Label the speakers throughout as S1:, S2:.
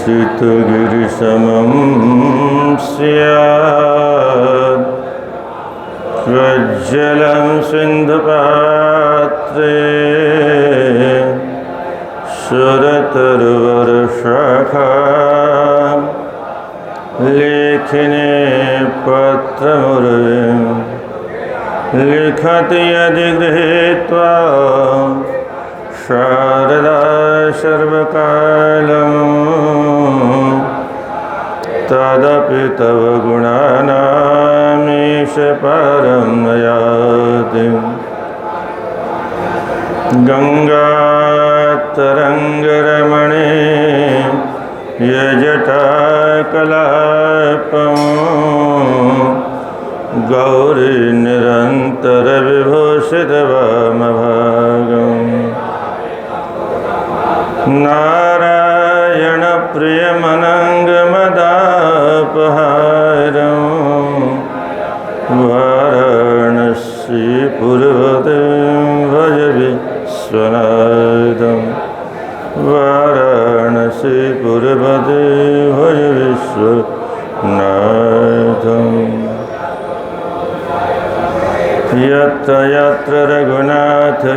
S1: सितगिरिसमं स्यात् प्रज्वलं सिन्धुपात्रे सुरतरुवरशाखा लेखिने पत्रमुर्विं लिखति यदि गृहीत्वा शारदा सर्वकालं तदपि तव गुणानामीश पारं न याति। गंगातरंगरमणे यजटाकलापं गौरी निरंतर विभूषित वामभागम् नारायण प्रियमनंगमदापहारं वाराणसीपुरवतीं भज विश्वनाथं वाराणसीपुरवतीं भज विश्वनाथम्। यत्र यत्र रघुनाथकीर्तनं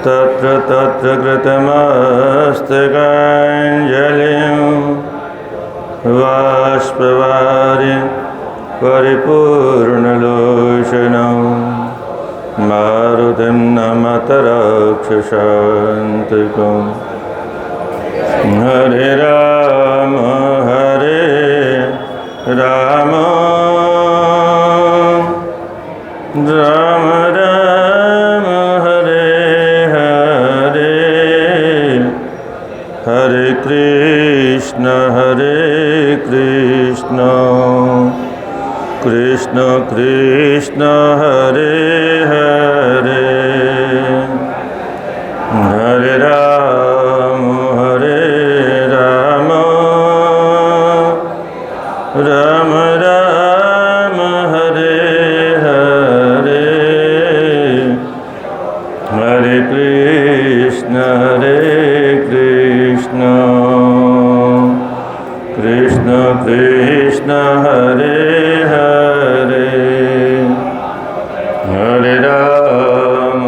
S1: तत्र तत्र कृतमस्तकाञ्जलिं बाष्पवारि परिपूर्णलोचनं मारुतिं नमत राक्षसान्तिकम्। हरे राम राम राम राम हरे कृष्ण कृष्ण कृष्ण हरे हरे हरे राम राम राम हरे हरे हरे कृष्ण कृष्ण कृष्ण हरे हरे हरे राम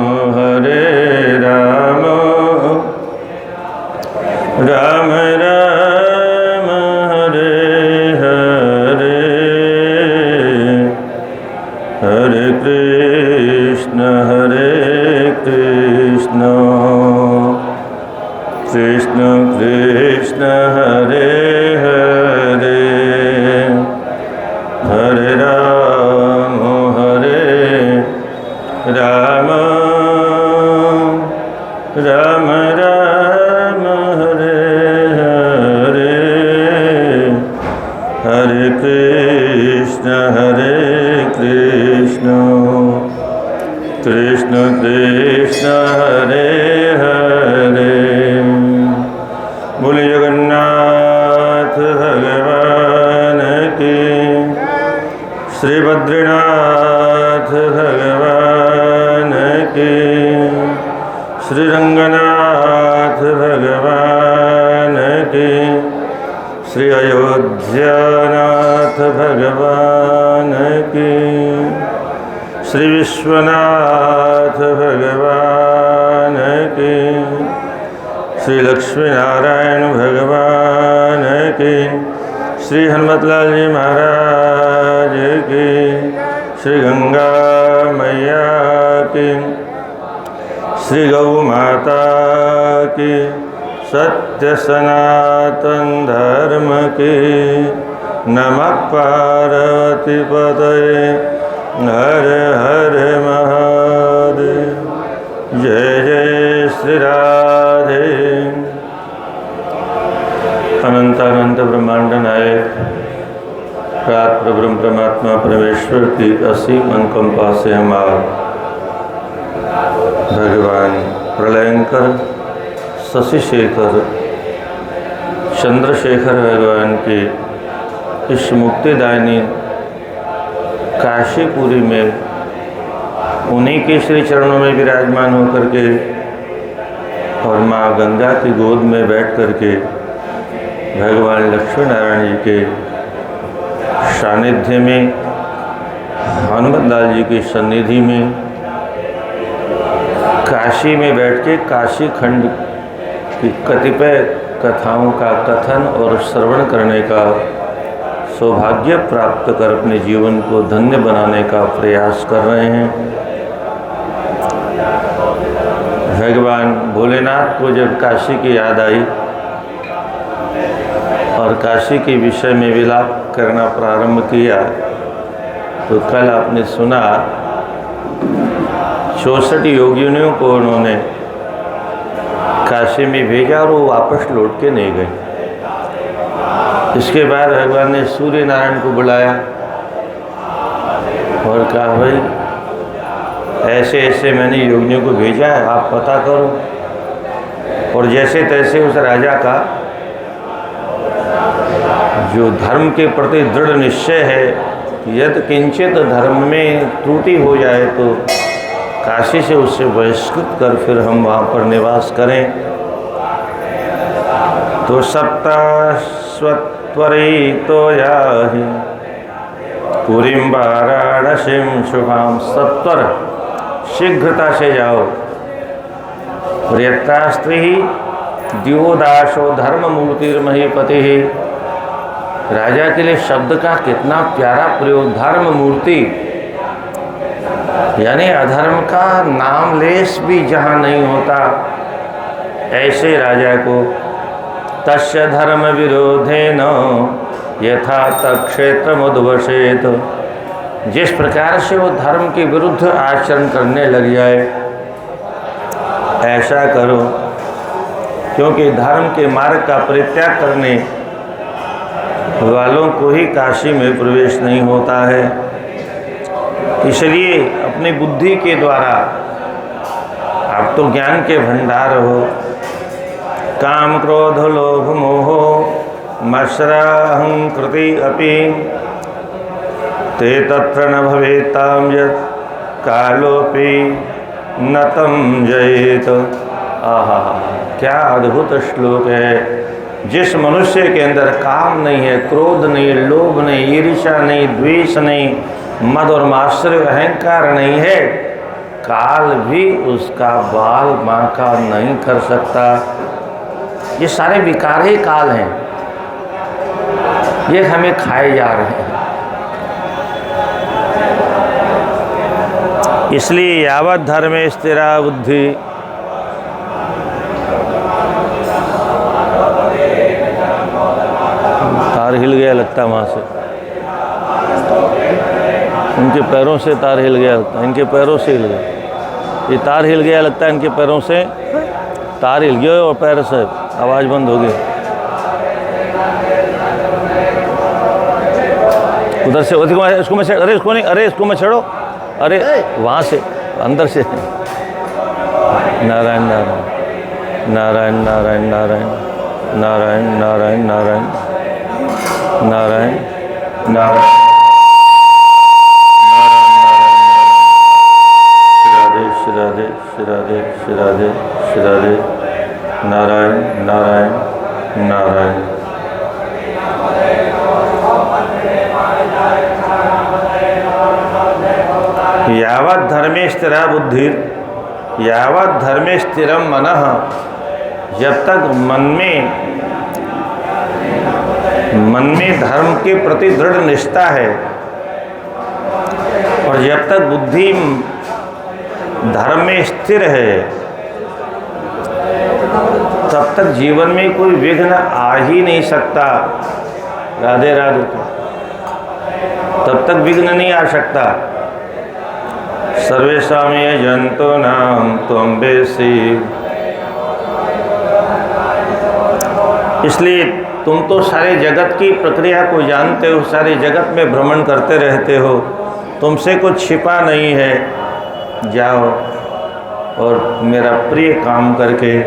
S1: राम राम हरे हरे हरे कृष्ण कृष्ण कृष्ण हरे हरे हरे राम राम राम राम हरे हरे हरे कृष्ण कृष्ण कृष्ण हरे हरे। बोले जगन्नाथ भगवान की, श्री बद्रीनाथ भगवान की, श्री रंगनाथ भगवान की, श्री अयोध्यानाथ भगवान की, श्री विश्वनाथ भगवान की, श्री लक्ष्मी नारायण भगवान की, श्री हनुमतलाल जी महाराज की, श्री गंगा मैया की, श्री गौ माता की, सत्य सनातन धर्म की। नमः पार्वती पतये हर हर महादेव। जय जय श्री राधे। अनंतानंत ब्रह्मांड नायक प्रात ब्रह्म परमात्मा परमेश्वर की असीम अनुकंपा से हम भगवान प्रलयंकर शशिशेखर चंद्रशेखर भगवान की इस मुक्तिदायिनी काशीपुरी में उन्हीं के श्री चरणों में विराजमान होकर के और माँ गंगा की गोद में बैठ कर के भगवान लक्ष्मी नारायण जी के सानिध्य में, हनुमत लाल जी की सन्निधि में, काशी में बैठ के काशी खंड की कतिपय कथाओं का कथन और श्रवण करने का सौभाग्य प्राप्त कर अपने जीवन को धन्य बनाने का प्रयास कर रहे हैं। भगवान भोलेनाथ को जब काशी की याद आई और काशी के विषय में विलाप करना प्रारंभ किया, तो कल आपने सुना 64 योगिनियों को उन्होंने काशी में भेजा और वो वापस लौट के नहीं गए। इसके बाद भगवान ने सूर्य नारायण को बुलाया और कहा, भाई ऐसे ऐसे मैंने योगियों को भेजा है, आप पता करो। और जैसे तैसे उस राजा का जो धर्म के प्रति दृढ़ निश्चय है, यदि किंचित धर्म में त्रुटि हो जाए तो काशी से उससे बहिष्कृत कर फिर हम वहाँ पर निवास करें। तो सप्ताश्वत्वरितो याहि पुरीं वाराणसीं शुभां। सत्वर शीघ्रता से जाओ। प्रियतास्त्री दिवोदासो धर्ममूर्तिर्महीपति। राजा के लिए शब्द का कितना प्यारा प्रयोग, धर्ममूर्ति, यानी अधर्म का नाम लेस भी जहाँ नहीं होता, ऐसे राजा को तस्य धर्म विरोधेन यथा तत्क्षेत्र मुद्वसेत। जिस प्रकार से वो धर्म के विरुद्ध आचरण करने लग जाए, ऐसा करो, क्योंकि धर्म के मार्ग का परित्याग करने वालों को ही काशी में प्रवेश नहीं होता है। इसलिए अपनी बुद्धि के द्वारा, आप तो ज्ञान के भंडार हो, काम क्रोध लोभ मोहो मत्सराहंकृति अपि ते तत्र न भवेतां यत् कालोपि न तं जयेत। आहा, क्या अद्भुत श्लोक है। जिस मनुष्य के अंदर काम नहीं है, क्रोध नहीं, लोभ नहीं, ईर्ष्या नहीं, द्वेष नहीं, मद और मात्सर्य अहंकार नहीं है, काल भी उसका बाल बांका नहीं कर सकता। ये सारे विकार ही काल हैं, ये हमें खाए जा रहे हैं। इसलिए यावत धर्मे स्थिरा बुद्धि, तार हिल गया लगता है वहाँ से, उनके पैरों से तार हिल गया लगता है, इनके पैरों से हिल गया, ये तार हिल गया लगता है, इनके पैरों से तार हिल गया और पैर से आवाज़ बंद हो गई। उधर से इसको मैं, अरे इसको नहीं, अरे इसको मैं छेड़ो, अरे वहाँ से अंदर से। नारायण नारायण नारायण नारायण नारायण नारायण नारायण नारायण नारायण नारायण। श्री राधे श्री राधे श्री राधे श्री राधे। नारायण नारायण नारायण। यावत् धर्मे स्थिरा बुद्धि यावत् धर्मे स्थिरम मनः। जब तक मन में धर्म के प्रति दृढ़ निष्ठा है और जब तक बुद्धि धर्म में स्थिर है, तब तक जीवन में कोई विघ्न आ ही नहीं सकता। राधे राधे। तब तक विघ्न नहीं आ सकता। सर्वेषां ये जंतूनां त्वं वेत्सि। इसलिए तुम तो सारे जगत की प्रक्रिया को जानते हो, सारे जगत में भ्रमण करते रहते हो, तुमसे कुछ छिपा नहीं है। जाओ और मेरा प्रिय काम करके।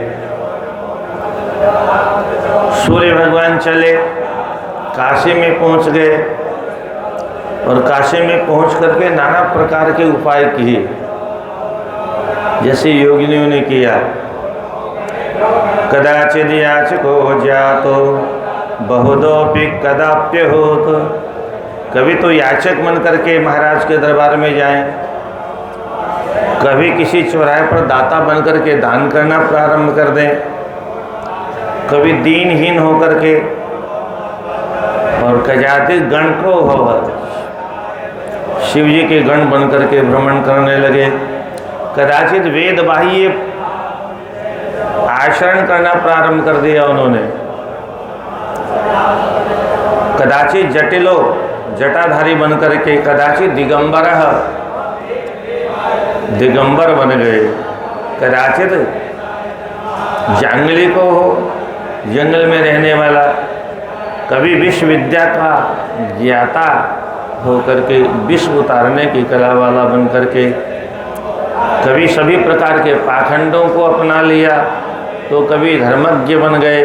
S1: सूर्य भगवान चले, काशी में पहुंच गए और काशी में पहुंच करके नाना प्रकार के उपाय किए, जैसे योगिनियों ने किया। कदाचिद याचको जातो बहुदोपि कदाप्यहोत। कभी तो याचक बन करके महाराज के दरबार में जाएं, कभी किसी चौराहे पर दाता बन करके दान करना प्रारंभ कर दें, कभी दीनहीन होकर के, और कजाति गण को भव, शिव जी के गण बन करके भ्रमण करने लगे। कदाचित वेद बाह्य आचरण करना प्रारंभ कर दिया उन्होंने। कदाचित जटिलो जटाधारी बन करके, कदाचित दिगंबर बन गए, कदाचित जांगली को हो, जंगल में रहने वाला, कभी विश्व विद्या का ज्ञाता होकर के विश्व उतारने की कला वाला बन करके, कभी सभी प्रकार के पाखंडों को अपना लिया, तो कभी धर्मज्ञ बन गए,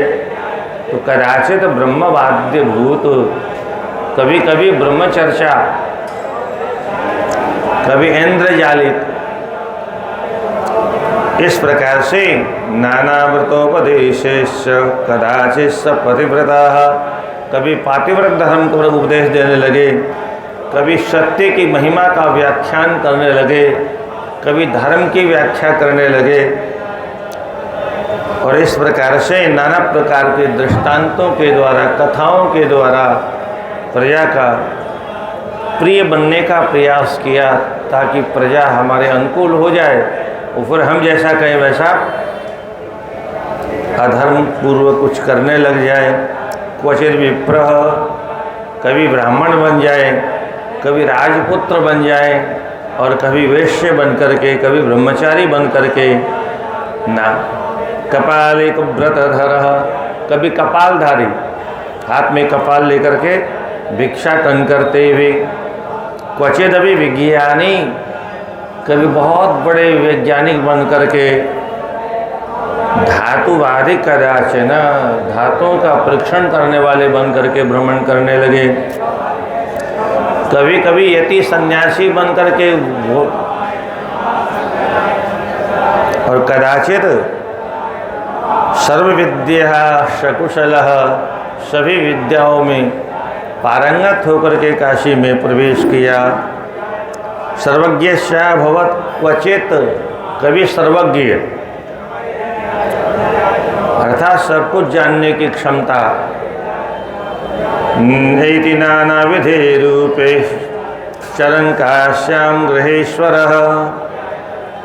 S1: तो कदाचित ब्रह्मवाद्य भूत, कभी कभी ब्रह्मचर्चा, कभी इंद्रजालिक। इस प्रकार से नानाव्रतोपदेशेश्च कदाचित स पतिव्रता, कभी पातिव्रत धर्म को उपदेश देने लगे, कभी सत्य की महिमा का व्याख्यान करने लगे, कभी धर्म की व्याख्या करने लगे। और इस प्रकार से नाना प्रकार के दृष्टांतों के द्वारा, कथाओं के द्वारा प्रजा का प्रिय बनने का प्रयास किया, ताकि प्रजा हमारे अनुकूल हो जाए और फिर हम जैसा कहें वैसा अधर्म पूर्व कुछ करने लग जाए। क्वचित विप्रह, कभी ब्राह्मण बन जाए, कभी राजपुत्र बन जाए, और कभी वैश्य बन करके, कभी ब्रह्मचारी बन करके ना। कपालिक व्रतधर, कभी कपालधारी, हाथ में कपाल लेकर के भिक्षाटन करते हुए। क्वचित अभी विज्ञानी, कभी बहुत बड़े वैज्ञानिक बन करके। धातुवादी कदाचन, धातुओं का परीक्षण करने वाले बन करके भ्रमण करने लगे। कभी कभी यति सन्यासी बन करके, और कदाचित सर्व विद्या सकुशल, सभी विद्याओं में पारंगत होकर के काशी में प्रवेश किया। सर्वज्ञ भवत क्वचित, कभी सर्वज्ञ अर्थात सब कुछ जानने की क्षमता। नैति नाना विधि रूपे चरण काश्याम गृहेश्वर,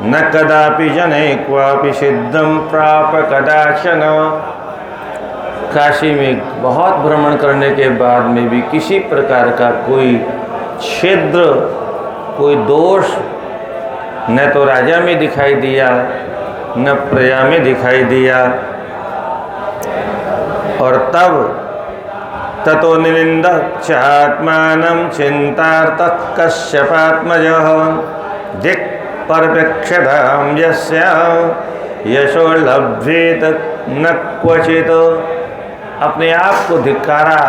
S1: न कदापि जने क्वापि सिद्धम प्राप कदाचन। काशी में बहुत भ्रमण करने के बाद में भी किसी प्रकार का कोई छिद्र, कोई दोष न तो राजा में दिखाई दिया, न प्रजा में दिखाई दिया। और तब ततो निनिंद चात्मानं चिंतार्थ कश्यपात्मजः दिक् परपेक्षतां यस्य यशो लभ्येत न क्वचित। अपने आप को धिक्कारा,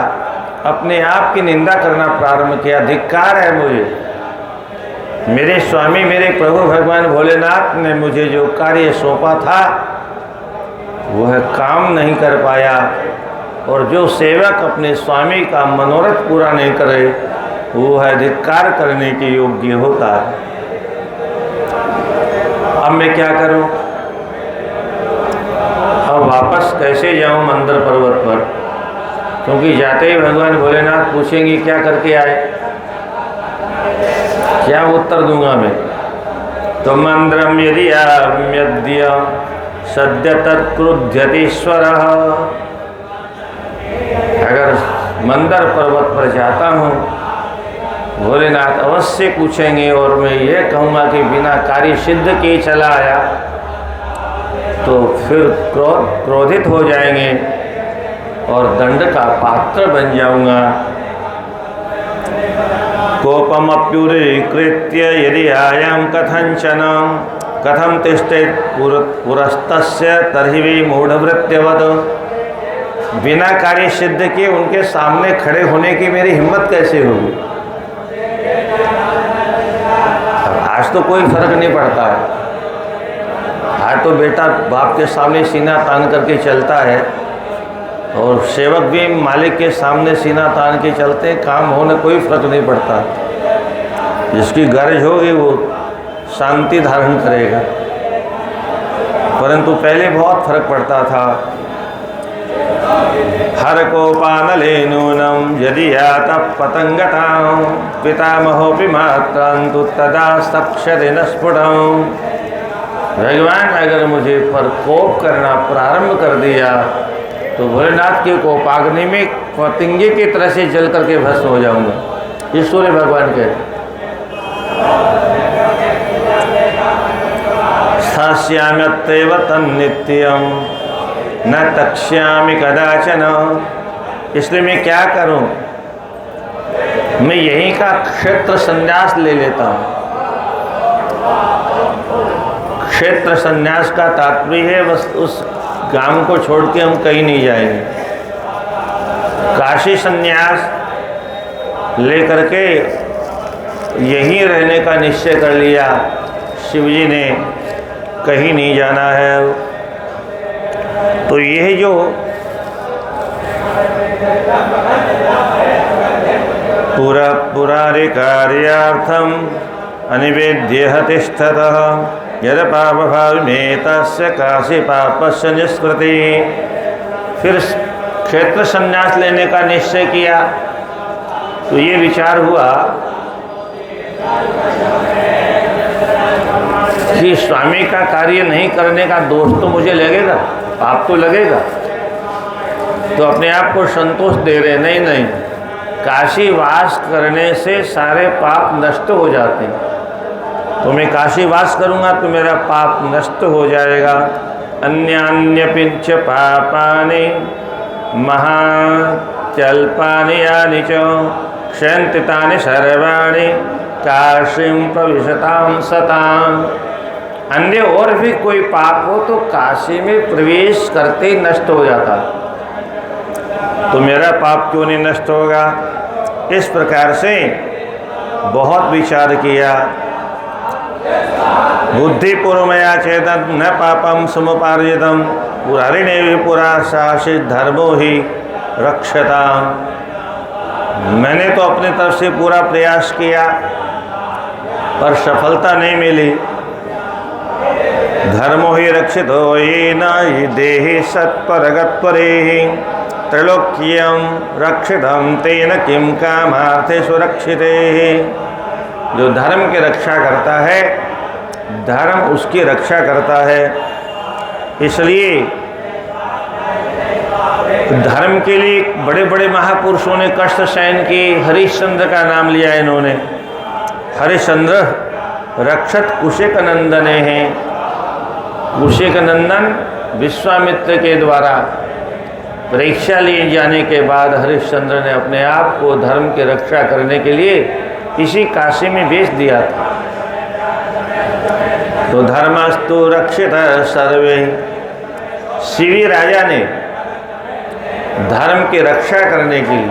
S1: अपने आप की निंदा करना प्रारंभ किया। धिक्कार है मुझे, मेरे स्वामी मेरे प्रभु भगवान भोलेनाथ ने मुझे जो कार्य सौंपा था वह काम नहीं कर पाया, और जो सेवक अपने स्वामी का मनोरथ पूरा नहीं करे वो है धिक्कार करने के योग्य होता है। अब मैं क्या करूं? अब वापस कैसे जाऊं मंदर पर्वत पर? क्योंकि जाते ही भगवान भोलेनाथ पूछेंगे क्या करके आए, क्या उत्तर दूंगा मैं? तो मंद्रम यदि आम्यद्य सद्य तत्क्रुध्यतीश्वर, अगर मंदर पर्वत पर जाता हूँ भोलेनाथ अवश्य पूछेंगे और मैं ये कहूँगा कि बिना कार्य सिद्ध किए चला आया, तो फिर क्रोधित हो जाएंगे और दंड का पात्र बन जाऊंगा। कोपमप्युरीकृत्य यदि आयाम कथंचन कथम तिष्ठेत् पुरस्तस्य तर्हि विमूढ़वृत्त्यवत्। बिना कार्य सिद्ध किए उनके सामने खड़े होने की मेरी हिम्मत कैसे होगी? आज तो कोई फर्क नहीं पड़ता है, बाहर तो बेटा बाप के सामने सीना तान करके चलता है, और सेवक भी मालिक के सामने सीना तान के चलते हैं, काम होने कोई फर्क नहीं पड़ता। जिसकी गरज होगी वो शांति धारण करेगा, परंतु पहले बहुत फर्क पड़ता था। हर को पानले नूनम यदि यात पतंगतां पितामहोपि मात्रांतु तदा सक्षति न स्फुटं। भगवान अगर मुझे पर कोप करना प्रारंभ कर दिया तो भोलेनाथ के कोपाग्नि में पतंगे की तरह से जल करके भस्म हो जाऊंगा। ये सूर्य भगवान कहते। स्थास्याम्यत्येव तन्नित्यं न तक्ष्यामि कदाचन। इसलिए मैं क्या करूं, मैं यहीं का क्षेत्र संन्यास ले लेता हूं। क्षेत्र संन्यास का तात्पर्य है बस उस गांव को छोड़ के हम कहीं नहीं जाएंगे। काशी संन्यास लेकर के यहीं रहने का निश्चय कर लिया शिवजी ने, कहीं नहीं जाना है। तो यह जो पुरारि कार्यार्थम अनिवेद्य तिष्ठतः यद पाप भाव में तस्य काशी पापस्य निष्कृति। फिर क्षेत्र संन्यास लेने का निश्चय किया तो ये विचार हुआ कि स्वामी का कार्य नहीं करने का दोष तो मुझे लगेगा, पाप तो लगेगा। तो अपने आप को संतोष दे रहे, नहीं नहीं, काशी वास करने से सारे पाप नष्ट हो जाते हैं। तो मैं काशी वास करूँगा तो मेरा पाप नष्ट हो जाएगा। अन्यान्यपिंच पापानि महात्यल्पानि यानि च क्षयन्ति तानि सर्वाणि काशीं प्रविशतां सतां। अन्य और भी कोई पाप हो तो काशी में प्रवेश करते ही नष्ट हो जाता, तो मेरा पाप क्यों नहीं नष्ट होगा। इस प्रकार से बहुत विचार किया। बुद्धिपूर्वमया चेतन न पापम समुपार्जितम पुरारिणे भी पुरा शासित धर्मो ही रक्षता। मैंने तो अपनी तरफ से पूरा प्रयास किया पर सफलता नहीं मिली। धर्मो ही रक्षित हो ये न देहि सत्वरगत्वरे त्रैलोक्यम रक्षितम तेन किम कामार्थे सुरक्षिते। जो धर्म की रक्षा करता है, धर्म उसकी रक्षा करता है। इसलिए धर्म के लिए बड़े बड़े महापुरुषों ने कष्ट सहन किए। हरिश्चंद्र का नाम लिया इन्होंने। हरिश्चंद्र रक्षत कुशिक नंदने हैं। कुशिक नंदन विश्वामित्र के द्वारा परीक्षा लिए जाने के बाद हरिश्चंद्र ने अपने आप को धर्म की रक्षा करने के लिए इसी काशी में भेज दिया था। तो धर्मस्तु रक्षित सर्वे। शिवी राजा ने धर्म की रक्षा करने के लिए,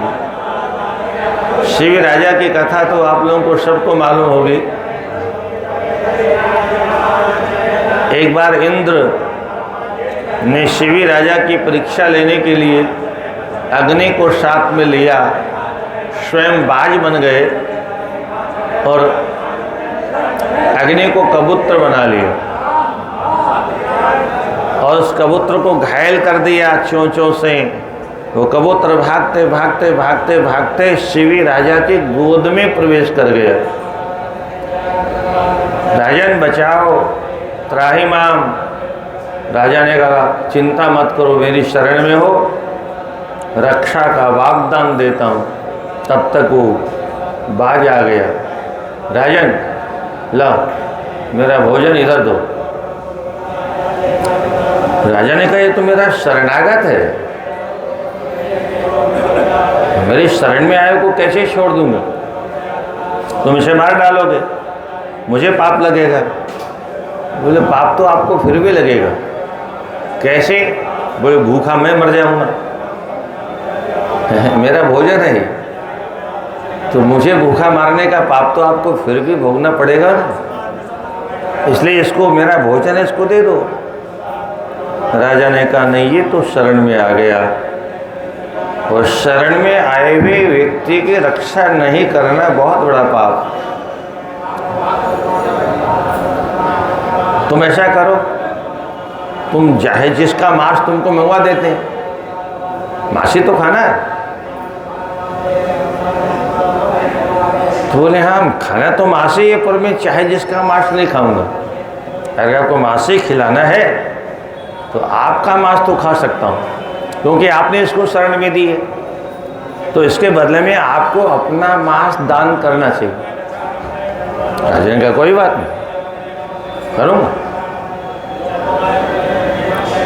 S1: शिवी राजा की कथा तो आप लोगों को सबको मालूम होगी। एक बार इंद्र ने शिवी राजा की परीक्षा लेने के लिए अग्नि को साथ में लिया, स्वयं बाज बन गए और अग्नि को कबूतर बना लिया और उस कबूतर को घायल कर दिया चोंचों से। वो कबूतर भागते भागते भागते भागते शिवी राजा की गोद में प्रवेश कर गया। राजन बचाओ, त्राहिमाम। राजा ने कहा चिंता मत करो, मेरी शरण में हो, रक्षा का वाग्दान देता हूँ। तब तक वो बाज आ गया। राजन ला मेरा भोजन इधर दो। राजा ने कहा ये तो मेरा शरणागत है, मेरी शरण में आए को कैसे छोड़ दूंगा, तुम इसे मार डालोगे, मुझे पाप लगेगा। बोले पाप तो आपको फिर भी लगेगा। कैसे? बोले भूखा मैं मर जाऊंगा, मेरा भोजन है तो मुझे भूखा मारने का पाप तो आपको फिर भी भोगना पड़ेगा ना। इसलिए इसको, मेरा भोजन है, इसको दे दो। राजा ने कहा नहीं, ये तो शरण में आ गया, और शरण में आए हुए व्यक्ति की रक्षा नहीं करना बहुत बड़ा पाप। तुम ऐसा करो, तुम चाहे जिसका मांस तुमको मंगवा देते हैं, मासी तो खाना है। तो बोले हाँ खाना तो मांस ही है, पर मैं चाहे जिसका मांस नहीं खाऊंगा। अगर आपको मांस ही खिलाना है तो आपका मांस तो खा सकता हूँ, क्योंकि आपने इसको शरण में दी है, तो इसके बदले में आपको अपना मांस दान करना चाहिए। राजा ने कहा कोई बात नहीं, करूँगा।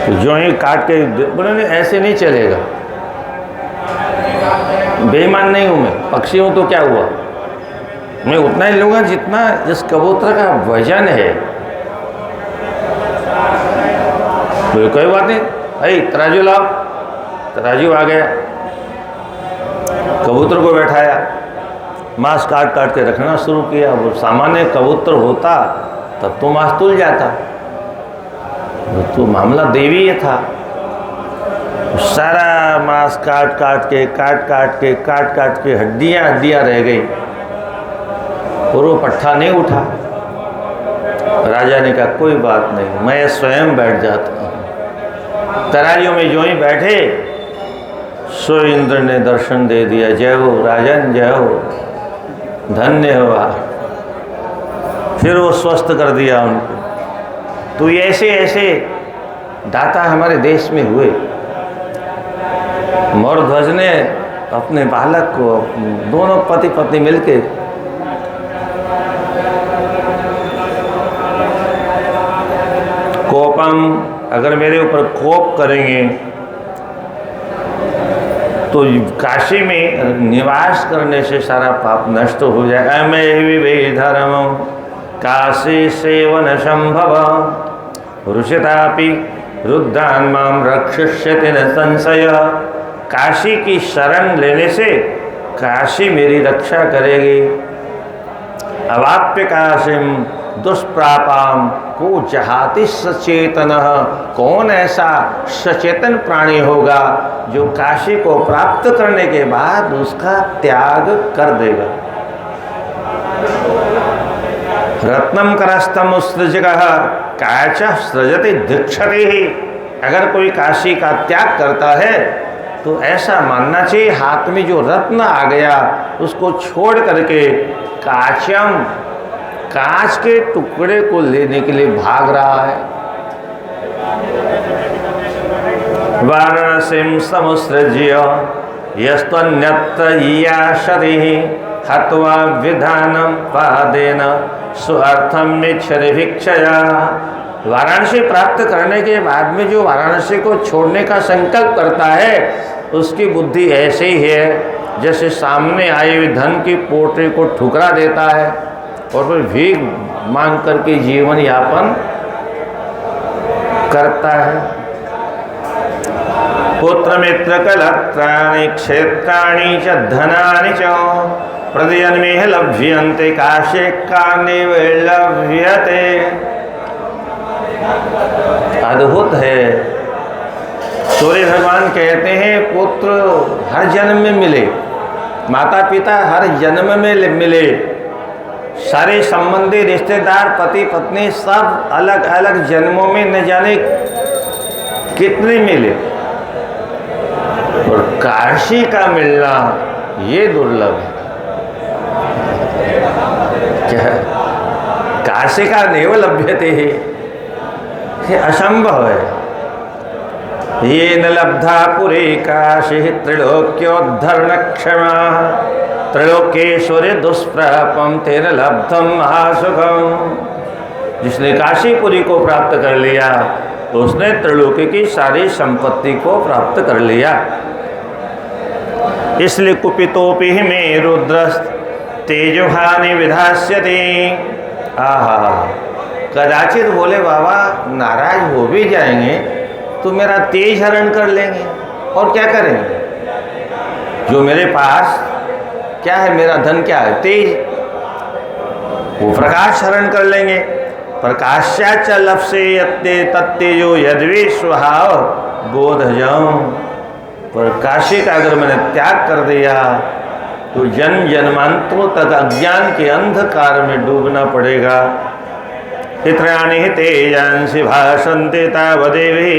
S1: तो जो ही काट के बोले नहीं ऐसे नहीं चलेगा, बेईमान नहीं हूँ मैं, पक्षी हूँ तो क्या हुआ, मैं उतना ही लूँगा जितना इस कबूतर का वजन है। बोले कोई बात नहीं, अरे तराजू लाओ। तराजू आ गया, कबूतर को बैठाया, मांस काट काट के रखना शुरू किया। वो सामान्य कबूतर होता तब तो मांस तुल जाता, तो मामला दैवीय था। सारा मांस काट काट के हड्डियां रह गई, और वो पट्ठा नहीं उठा। राजा ने कहा कोई बात नहीं, मैं स्वयं बैठ जाता हूँ। तराजू में जो ही बैठे, सो इंद्र ने दर्शन दे दिया। जय हो राजन, जय हो, धन्य हो आप। फिर वो स्वस्थ कर दिया उनको। तो ऐसे ऐसे दाता हमारे देश में हुए। मौर्यध्वज ने अपने बालक को, दोनों पति पत्नी मिलके कोपम, अगर मेरे ऊपर कोप करेंगे तो काशी में निवास करने से सारा पाप नष्ट हो जाए। अमे विधर्म काशी सेवन संभव ऋषितापि रुद्धान माम रक्षिष्यति न संशय। काशी की शरण लेने से काशी मेरी रक्षा करेगी। अवाप्य काशीम दुष्प्रापाम को जहाति सचेतन। कौन ऐसा सचेतन प्राणी होगा जो काशी को प्राप्त करने के बाद उसका त्याग कर देगा। रत्नम करस्तम सृजक काच सृजति दीक्षते ही। अगर कोई काशी का त्याग करता है तो ऐसा मानना चाहिए हाथ में जो रत्न आ गया उसको छोड़ करके काचम, कांच के टुकड़े को लेने के लिए भाग रहा है। वाराणसीं समुसृज्य यस्त्वन्यत्र ईयाशति हत्वा विधानं पादेन स्वार्थम इच्छति भिक्षया। वाराणसी प्राप्त करने के बाद में जो वाराणसी को छोड़ने का संकल्प करता है उसकी बुद्धि ऐसे ही है जैसे सामने आए हुए धन की पोटली को ठुकरा देता है और फिर भीख मांग करके जीवन यापन करता है। पुत्र मित्र कलत्राणि क्षेत्राणि च धनानि च प्रतिजन्मे लभ्यन्ते काशे कान्येव लभ्यते। अद्भुत है। सूर्य भगवान कहते हैं पुत्र हर जन्म में मिले, माता पिता हर जन्म में मिले, सारे संबंधी रिश्तेदार पति पत्नी सब अलग अलग जन्मों में न जाने कितने मिले, और काशी का मिलना ये दुर्लभ है। क्या काशी का नैव लभ्यते है, ये असंभव है। ये न लब्धा पुरे काशी त्रिलोक्योद्धरण क्षमा त्रिलोकेश्वरी दुष्प्रापम तेन लब्धम महासुखम। जिसने काशीपुरी को प्राप्त कर लिया उसने त्रिलोकी की सारी संपत्ति को प्राप्त कर लिया। इसलिए कुपितोपि में रुद्र तेजोहानि विधास्यति। आहा, कदाचित बोले बाबा नाराज हो भी जाएंगे तो मेरा तेज हरण कर लेंगे, और क्या करेंगे? जो मेरे पास क्या है, मेरा धन क्या है? तेज। वो प्रकाश हरण कर लेंगे, प्रकाश्याच लप्से यत्ते तत्तेजो यद्वे स्वभाव बोध जाऊं। प्रकाशी का अगर मैंने त्याग कर दिया तो जन्म जन्मांतरों तक अज्ञान के अंधकार में डूबना पड़ेगा। इत्राणि हि तेजांसि भाषन्ते तावदेवी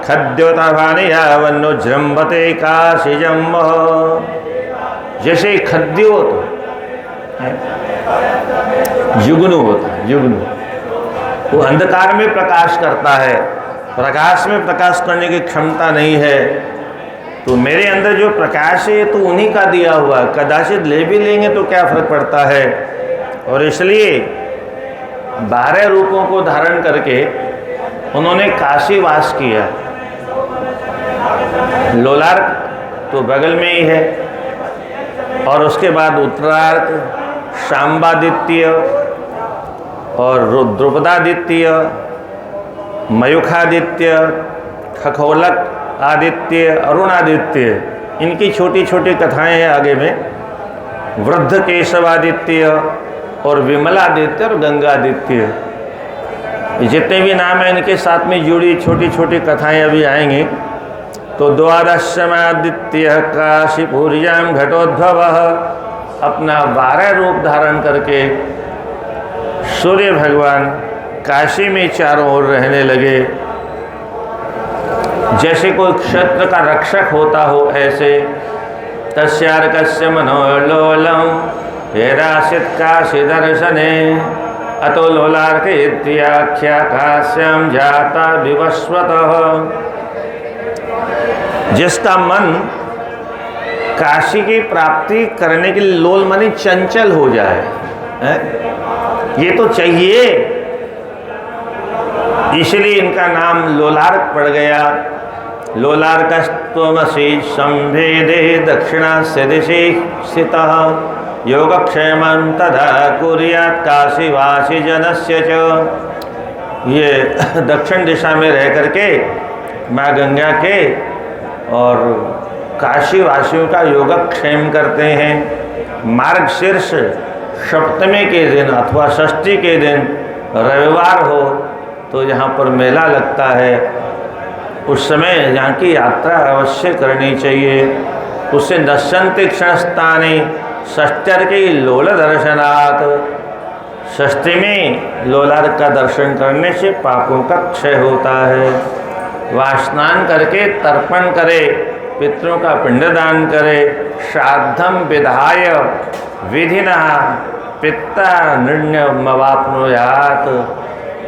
S1: खद्योताभानि यावन्नो जृम्भते काशिजं। जैसे खद्योत जुगनू होता है, जुगनू वो अंधकार में प्रकाश करता है, प्रकाश में प्रकाश करने की क्षमता नहीं है। तो मेरे अंदर जो प्रकाश है तो उन्हीं का दिया हुआ, कदाचित ले भी लेंगे तो क्या फर्क पड़ता है। और इसलिए 12 रूपों को धारण करके उन्होंने काशी वास किया। लोलार्क तो बगल में ही है, और उसके बाद उत्तरार्क, शांबादित्य और रुद्रपदादित्य, मयूखादित्य, खगोलक आदित्य, अरुणादित्य, इनकी छोटी छोटी कथाएं हैं आगे में। वृद्ध केशवादित्य और विमलादित्य और गंगादित्य, जितने भी नाम हैं इनके साथ में जुड़ी छोटी छोटी कथाएं अभी आएंगी। तो द्वादशमादित्य काशीपुर्याम घटोद्भव, अपना 12 रूप धारण करके सूर्य भगवान काशी में चारों ओर रहने लगे। जैसे कोई क्षेत्र का रक्षक होता हो, ऐसे तस्यार्कस्य मनोलोलम हेरासित काशी दर्शने अतो लोलार्क इत्याख्या काश्याम जाता विवस्वतः। जिसका मन काशी की प्राप्ति करने के लिए लोल माने चंचल हो जाए, ये तो चाहिए, इसलिए इनका नाम लोलार्क पड़ गया। लोलार्कस्त्वमसि संभेदे दक्षिणास्य दिशि स्थितः योगक्षेमं तदा कुर्यात् काशीवासी जनस्य च। ये दक्षिण दिशा में रह करके माँ गंगा के और काशी वासियों का योगक्षेम करते हैं। मार्गशीर्ष सप्तमी के दिन अथवा षष्ठी के दिन रविवार हो तो यहाँ पर मेला लगता है, उस समय यहाँ की यात्रा अवश्य करनी चाहिए। उससे दर्शन्ति क्षणस्थाने षष्ट्यर्के लोल दर्शनात्, षष्ठी में लोलार्क का दर्शन करने से पापों का क्षय होता है। वहाँ स्नान करके तर्पण करे, पितरों का पिंडदान करे, श्राद्धम विधाय विधिना पित्ता निर्ण्यमवाप्नुयात्।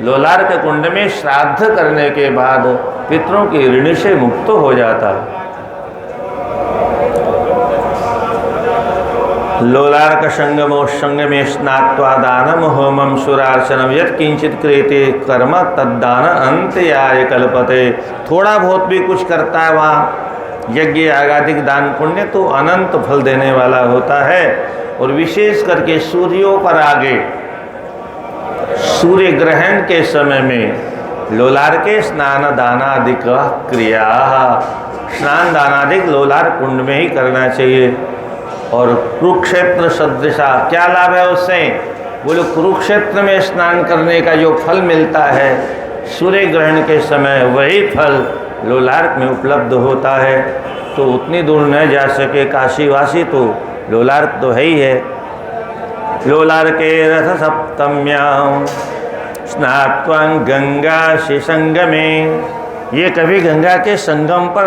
S1: लोलार्क कुंड में श्राद्ध करने के बाद पितरों की ऋण से मुक्त हो जाता। लोलार्क संगमो संगमे स्नात्वा दानम होमम सुरार्चनम यत् किंचित क्रियते कर्म तद्दान अंत्याय कल्पते। थोड़ा बहुत भी कुछ करता है वहाँ यज्ञ आगादिक दान पुण्य तो अनंत फल देने वाला होता है। और विशेष करके सूर्यों पर आगे सूर्य ग्रहण के समय में लोलार्के स्नान दानादिक क्रिया, स्नान दानादिक लोलार कुंड में ही करना चाहिए। और कुरुक्षेत्र सदृशा क्या लाभ है उससे? बोले कुरुक्षेत्र में स्नान करने का जो फल मिलता है सूर्य ग्रहण के समय, वही फल लोलार्क में उपलब्ध होता है। तो उतनी दूर न जा सके काशीवासी तो लोलार्क तो है ही है। लोलार्के रथ सप्तम्यां स्नात्वा गंगा संगमे, ये कभी गंगा के संगम पर,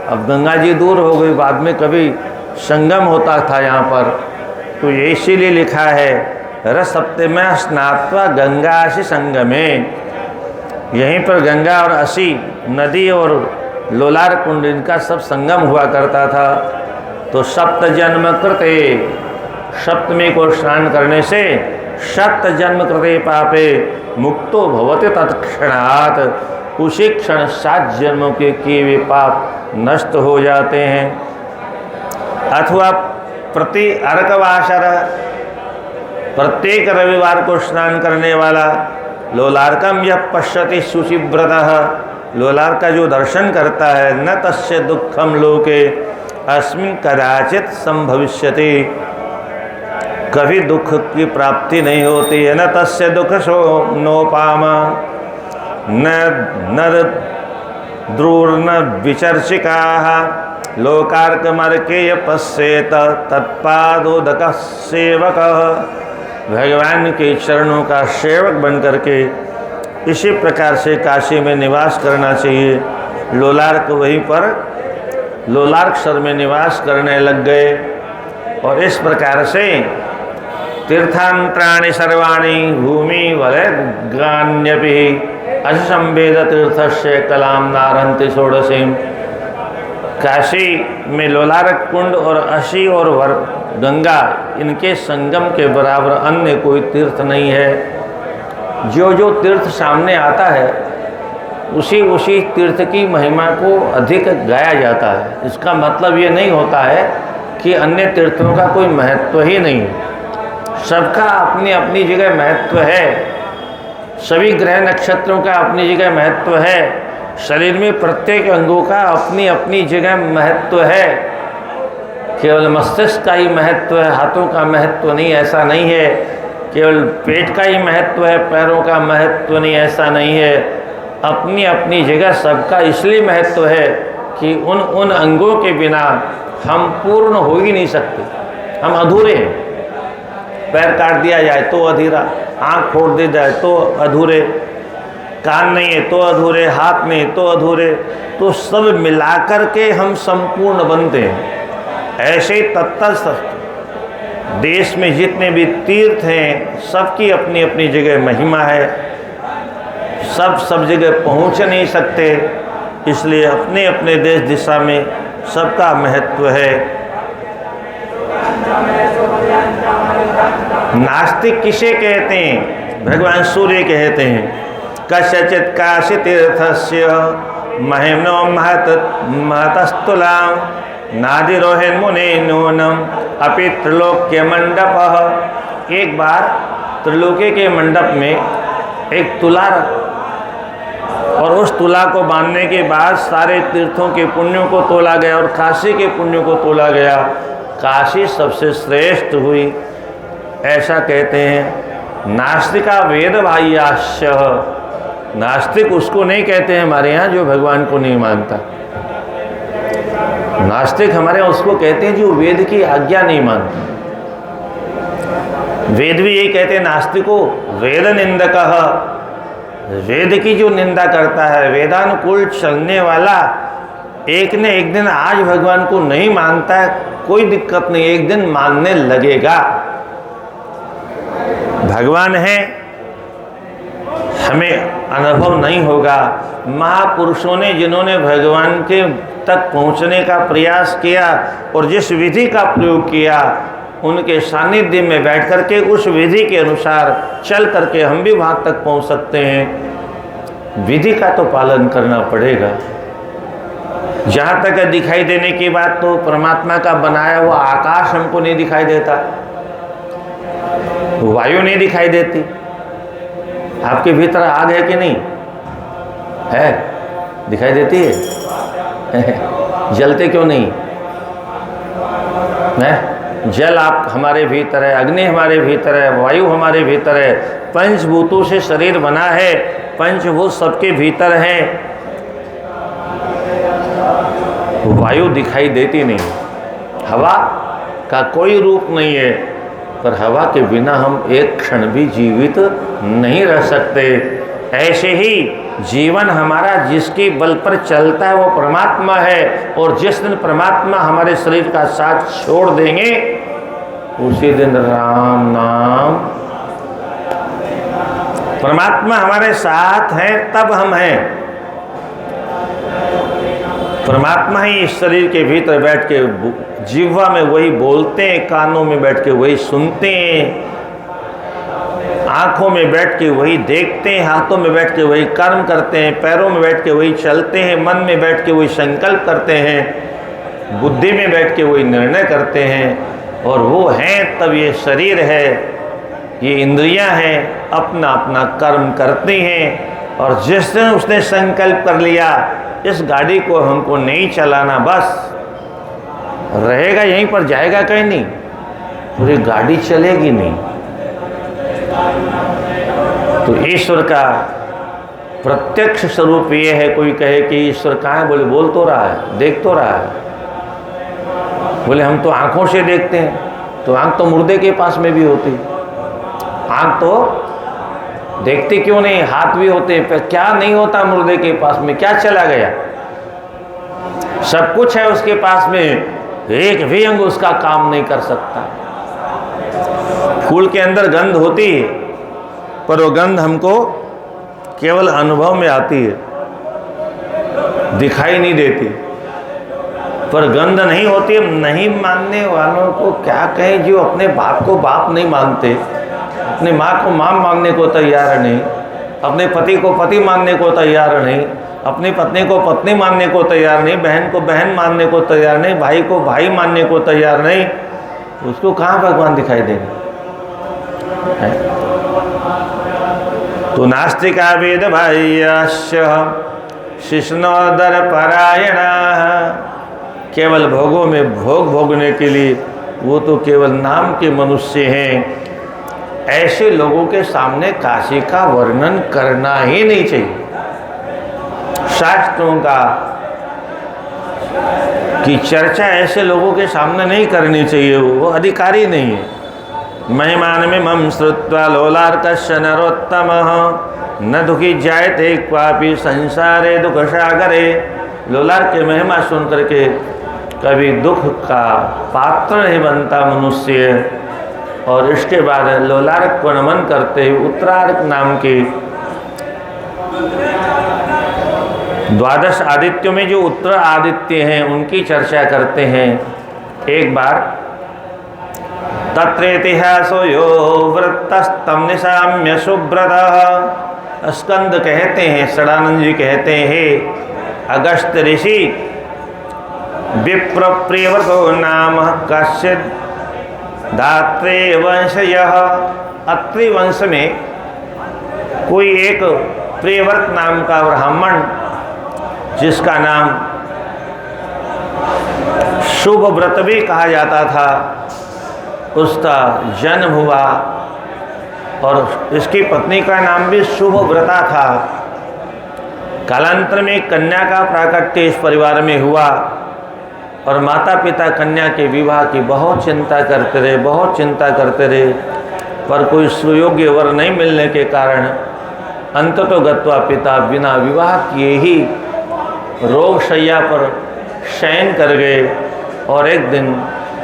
S1: अब गंगा जी दूर हो गई, बाद में कभी संगम होता था यहाँ पर, तो ये इसीलिए लिखा है रथ सप्तम्यां स्नात्वा गंगा संगमे। यहीं पर गंगा और असी नदी और लोलार कुंड इनका सब संगम हुआ करता था। तो सप्त जन्म कृते, सप्तमी को स्नान करने से सप्त जन्म कृते पापे मुक्तो भवते तत्क्षणात्, उसी क्षण 7 जन्मों के किए हुए पाप नष्ट हो जाते हैं। अथवा प्रति अर्कवासर, प्रत्येक रविवार को स्नान करने वाला लोलार्कम यह पश्यति शुचिव्रतः, लोलार्क का जो दर्शन करता है न तस्य दुखम लोके अस्मिन् कदाचित संभविष्यति, कभी दुख की प्राप्ति नहीं होती है। न तस्य दुख शो नोपामा न द्रूर्न विचर्चिका लोकार्कमर्केय पश्येत तत्पादोदक सेवक। भगवान के चरणों का सेवक बन करके इसी प्रकार से काशी में निवास करना चाहिए। लोलार्क वहीं पर लोलार्कसर में निवास करने लग गए और इस प्रकार से तीर्थांतराणि सर्वाणि भूमि वलगान्यपि असंवेद तीर्थस्य कलाम नारंति षोडशीम। काशी में लोलारक कुंड और अशी और गंगा इनके संगम के बराबर अन्य कोई तीर्थ नहीं है। जो जो तीर्थ सामने आता है उसी उसी तीर्थ की महिमा को अधिक गाया जाता है। इसका मतलब ये नहीं होता है कि अन्य तीर्थों का कोई महत्व ही नहीं है। सबका अपनी अपनी जगह महत्व है। सभी ग्रह नक्षत्रों का अपनी जगह महत्व है। शरीर में प्रत्येक अंगों का अपनी अपनी जगह महत्व है। केवल मस्तिष्क का ही महत्व है, हाथों का महत्व नहीं, ऐसा नहीं है। केवल पेट का ही महत्व है, पैरों का महत्व नहीं, ऐसा नहीं है। अपनी अपनी जगह सबका इसलिए महत्व है कि उन अंगों के बिना हम पूर्ण हो ही नहीं सकते। हम अधूरे हैं। पैर काट दिया जाए तो अधूरा, आँख फोड़ दी जाए तो अधूरे, कान नहीं है तो अधूरे, हाथ नहीं तो अधूरे। तो सब मिलाकर के हम संपूर्ण बनते हैं। ऐसे तत्त देश में जितने भी तीर्थ हैं सबकी अपनी अपनी जगह महिमा है। सब जगह पहुंच नहीं सकते, इसलिए अपने अपने देश दिशा में सबका महत्व है। नास्तिक किसे कहते हैं? भगवान सूर्य कहते हैं। कस्यचित् काशी तीर्थस्य महिम्नो महतस्तुलां नादिरोहन मुने नूनम अपि त्रिलोक्य मंडप। एक बार त्रिलोक्य के मंडप में एक तुला और उस तुला को बांधने के बाद सारे तीर्थों के पुण्यों को तोला गया और काशी के पुण्यों को तोला गया। काशी सबसे श्रेष्ठ हुई, ऐसा कहते हैं। नास्तिका वेद बाह्याश्च। नास्तिक उसको नहीं कहते हैं हमारे यहाँ जो भगवान को नहीं मानता। नास्तिक हमारे यहाँ उसको कहते हैं जो वेद की आज्ञा नहीं मानता। वेद भी यही कहते हैं नास्तिको वेद निंदकः। वेद की जो निंदा करता है, वेदानुकूल चलने वाला, एक न एक दिन आज भगवान को नहीं मानता है, कोई दिक्कत नहीं, एक दिन मानने लगेगा। भगवान है, हमें अनुभव नहीं होगा। महापुरुषों ने जिन्होंने भगवान के तक पहुंचने का प्रयास किया और जिस विधि का प्रयोग किया, उनके सानिध्य में बैठ करके उस विधि के अनुसार चल करके हम भी वहाँ तक पहुँच सकते हैं। विधि का तो पालन करना पड़ेगा। जहाँ तक दिखाई देने की बात, तो परमात्मा का बनाया हुआ आकाश हमको नहीं दिखाई देता, वायु नहीं दिखाई देती। आपके भीतर आग है कि नहीं है? दिखाई देती है? जलते क्यों नहीं है? जल आप हमारे भीतर है, अग्नि हमारे भीतर है, वायु हमारे भीतर है। पंचभूतों से शरीर बना है, पंचभूत सबके भीतर है। वायु दिखाई देती नहीं, हवा का कोई रूप नहीं है, पर हवा के बिना हम एक क्षण भी जीवित नहीं रह सकते। ऐसे ही जीवन हमारा जिसके बल पर चलता है वो परमात्मा है, और जिस दिन परमात्मा हमारे शरीर का साथ छोड़ देंगे उसी दिन राम नाम। परमात्मा हमारे साथ है तब हम हैं। परमात्मा ही इस शरीर के भीतर बैठ के जिह्वा में वही बोलते हैं, कानों में बैठ के वही सुनते हैं, आँखों में बैठ के वही देखते हैं, हाथों में बैठ के वही कर्म करते हैं, पैरों में बैठ के वही चलते हैं, मन में बैठ के वही संकल्प करते हैं, बुद्धि में बैठ के वही निर्णय करते हैं। और वो हैं तब ये शरीर है, ये इंद्रियां हैं, अपना अपना कर्म करती हैं। और जिस दिन उसने संकल्प कर लिया इस गाड़ी को हमको नहीं चलाना, बस रहेगा यहीं पर, जाएगा कहीं नहीं। पूरी गाड़ी चलेगी नहीं। तो ईश्वर का प्रत्यक्ष स्वरूप ये है। कोई कहे कि ईश्वर कहाँ है, बोले बोल तो रहा है, देख तो रहा है। बोले हम तो आंखों से देखते हैं, तो आंख तो मुर्दे के पास में भी होती, आंख तो देखते क्यों नहीं, हाथ भी होते, क्या नहीं होता मुर्दे के पास में, क्या चला गया, सब कुछ है उसके पास में, एक भी अंग उसका काम नहीं कर सकता। फूल के अंदर गंध होती है, पर वो गंध हमको केवल अनुभव में आती है, दिखाई नहीं देती। पर गंध नहीं होती। नहीं मानने वालों को क्या कहें, जो अपने बाप को बाप नहीं मानते, अपनी माँ को माँ मानने को तैयार नहीं, अपने पति को पति मानने को तैयार नहीं, अपनी पत्नी को पत्नी मानने को तैयार नहीं, बहन को बहन मानने को तैयार नहीं, भाई को भाई मानने को तैयार नहीं, उसको कहाँ भगवान दिखाई देंगे। तो नास्तिका वेद बाह्यास्य शिष्णोदर परायण, केवल भोगों में भोग भोगने के लिए वो तो केवल नाम के मनुष्य हैं। ऐसे लोगों के सामने काशी का वर्णन करना ही नहीं चाहिए। शास्त्रों का की चर्चा ऐसे लोगों के सामने नहीं करनी चाहिए, वो अधिकारी नहीं है। महिमान में मम श्रुत्वा लोलार्कस्य नरोत्तमः न दुखी जायते क्वापि संसारे दुख सागरे। लोलार के महिमा सुन करके कभी दुख का पात्र नहीं बनता मनुष्य। और इसके बाद लोलार्क को नमन करते हुए उत्तरार्क नाम के 12 आदित्यों में जो उत्तर आदित्य हैं उनकी चर्चा करते हैं। एक बार तत्र इतिहासो यो वृत्तस्तम निशाम्य सुब्रतः, स्कंद कहते हैं, सदानंद जी कहते हैं, अगस्त ऋषि विप्र प्रियव्रतो नाम कश्चित् धात्रे वंश, यह अत्रि वंश में कोई एक प्रियव्रत नाम का ब्राह्मण, जिसका नाम शुभ व्रत भी कहा जाता था, उसका जन्म हुआ और इसकी पत्नी का नाम भी शुभ व्रता था। कालांतर में कन्या का प्राकट्य इस परिवार में हुआ और माता पिता कन्या के विवाह की बहुत चिंता करते रहे, बहुत चिंता करते रहे, पर कोई सुयोग्य वर नहीं मिलने के कारण अंततो गत्वा पिता बिना विवाह किए ही रोग शैया पर शयन कर गए और एक दिन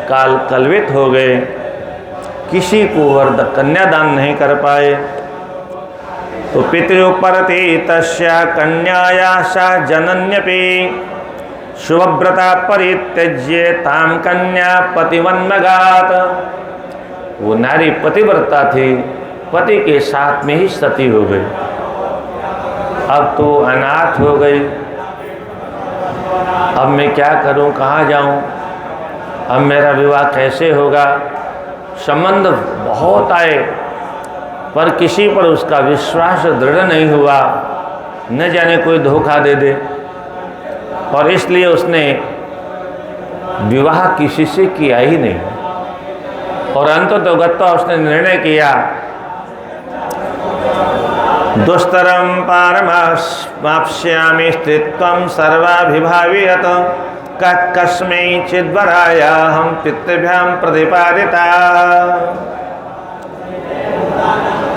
S1: काल कलवित हो गए। किसी को वर कन्यादान नहीं कर पाए। तो पितृपरते तस्या कन्याया सा जनन्यपि शुभव्रता परित्यज्य ताम कन्या पतिवन्मगात। वो नारी पतिव्रता थी, पति के साथ में ही सती हो गई। अब तो अनाथ हो गई। अब मैं क्या करूं, कहाँ जाऊं, अब मेरा विवाह कैसे होगा। संबंध बहुत आए पर किसी पर उसका विश्वास दृढ़ नहीं हुआ, न जाने कोई धोखा दे दे, और इसलिए उसने विवाह किसी से किया ही नहीं। और अंततः गत्वा उसने निर्णय किया, दुस्तरम पारमाप्स्यामि स्त्रीत्वं सर्वाभिभावयत् कस्मै चिद्वराया हम पितृभ्यां प्रतिपादिता।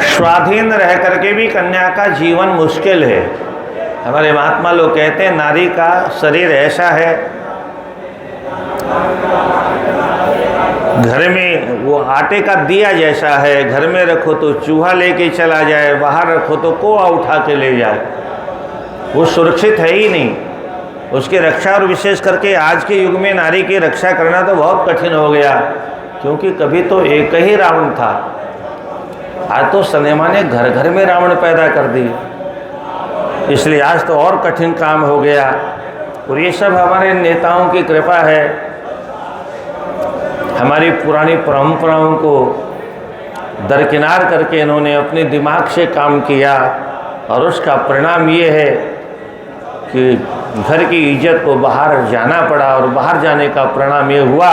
S1: स्वाधीन रह करके भी कन्या का जीवन मुश्किल है। हमारे महात्मा लोग कहते हैं नारी का शरीर ऐसा है, घर में वो आटे का दिया जैसा है, घर में रखो तो चूहा लेके चला जाए, बाहर रखो तो कोआ उठा के ले जाए, वो सुरक्षित है ही नहीं। उसकी रक्षा, और विशेष करके आज के युग में नारी की रक्षा करना तो बहुत कठिन हो गया, क्योंकि कभी तो एक ही रावण था, आज तो सिनेमा ने घर घर में रावण पैदा कर दिए, इसलिए आज तो और कठिन काम हो गया। और ये सब हमारे नेताओं की कृपा है। हमारी पुरानी परंपराओं को दरकिनार करके इन्होंने अपने दिमाग से काम किया, और उसका परिणाम ये है कि घर की इज्जत को बाहर जाना पड़ा, और बाहर जाने का परिणाम ये हुआ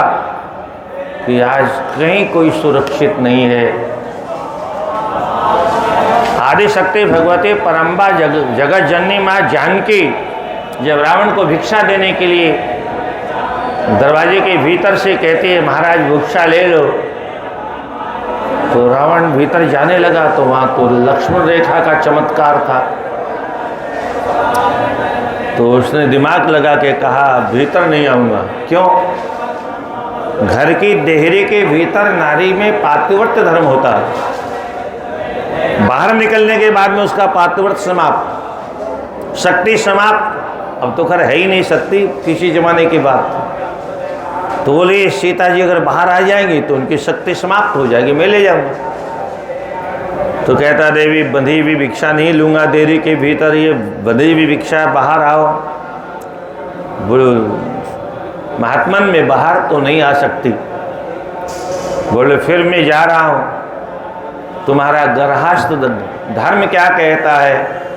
S1: कि आज कहीं कोई सुरक्षित नहीं है। आदि शक्ति भगवती परम्बा जगत जननी माँ जानकी जब रावण को भिक्षा देने के लिए दरवाजे के भीतर से कहती है महाराज भिक्षा ले लो, तो रावण भीतर जाने लगा तो वहाँ तो लक्ष्मण रेखा का चमत्कार था। तो उसने दिमाग लगा के कहा भीतर नहीं आऊँगा। क्यों? घर की देहरी के भीतर नारी में पातिव्रत्य धर्म होता है, बाहर निकलने के बाद में उसका पातिव्रत्य समाप्त, शक्ति समाप्त। अब तो खैर है ही नहीं शक्ति, किसी जमाने की बात। तो बोले सीता जी अगर बाहर आ जाएंगी तो उनकी शक्ति समाप्त हो जाएगी, मैं ले जाऊंगा। तो कहता देवी बंधी हुई भिक्षा नहीं लूंगा देरी के भीतर, ये बंधी हुई भिक्षा बाहर आओ। बोलो महात्मन में बाहर तो नहीं आ सकती। बोले फिर मैं जा रहा हूँ, तुम्हारा गृहस्थ धर्म क्या कहता है?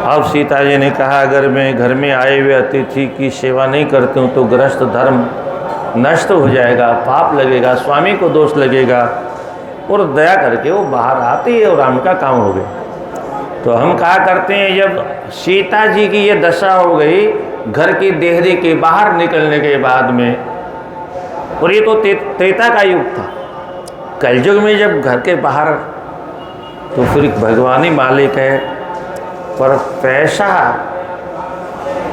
S1: अब सीता जी ने कहा अगर मैं घर में आए हुए अतिथि की सेवा नहीं करती हूँ तो गृहस्थ धर्म नष्ट हो जाएगा, पाप लगेगा, स्वामी को दोष लगेगा। और दया करके वो बाहर आती है और राम का काम हो गया। तो हम कहा करते हैं जब सीता जी की ये दशा हो गई घर की देहरी के बाहर निकलने के बाद में, और ये तो त्रेता का युग था। कलयुग में जब घर के बाहर, तो फिर भगवान ही मालिक है। पर पैसा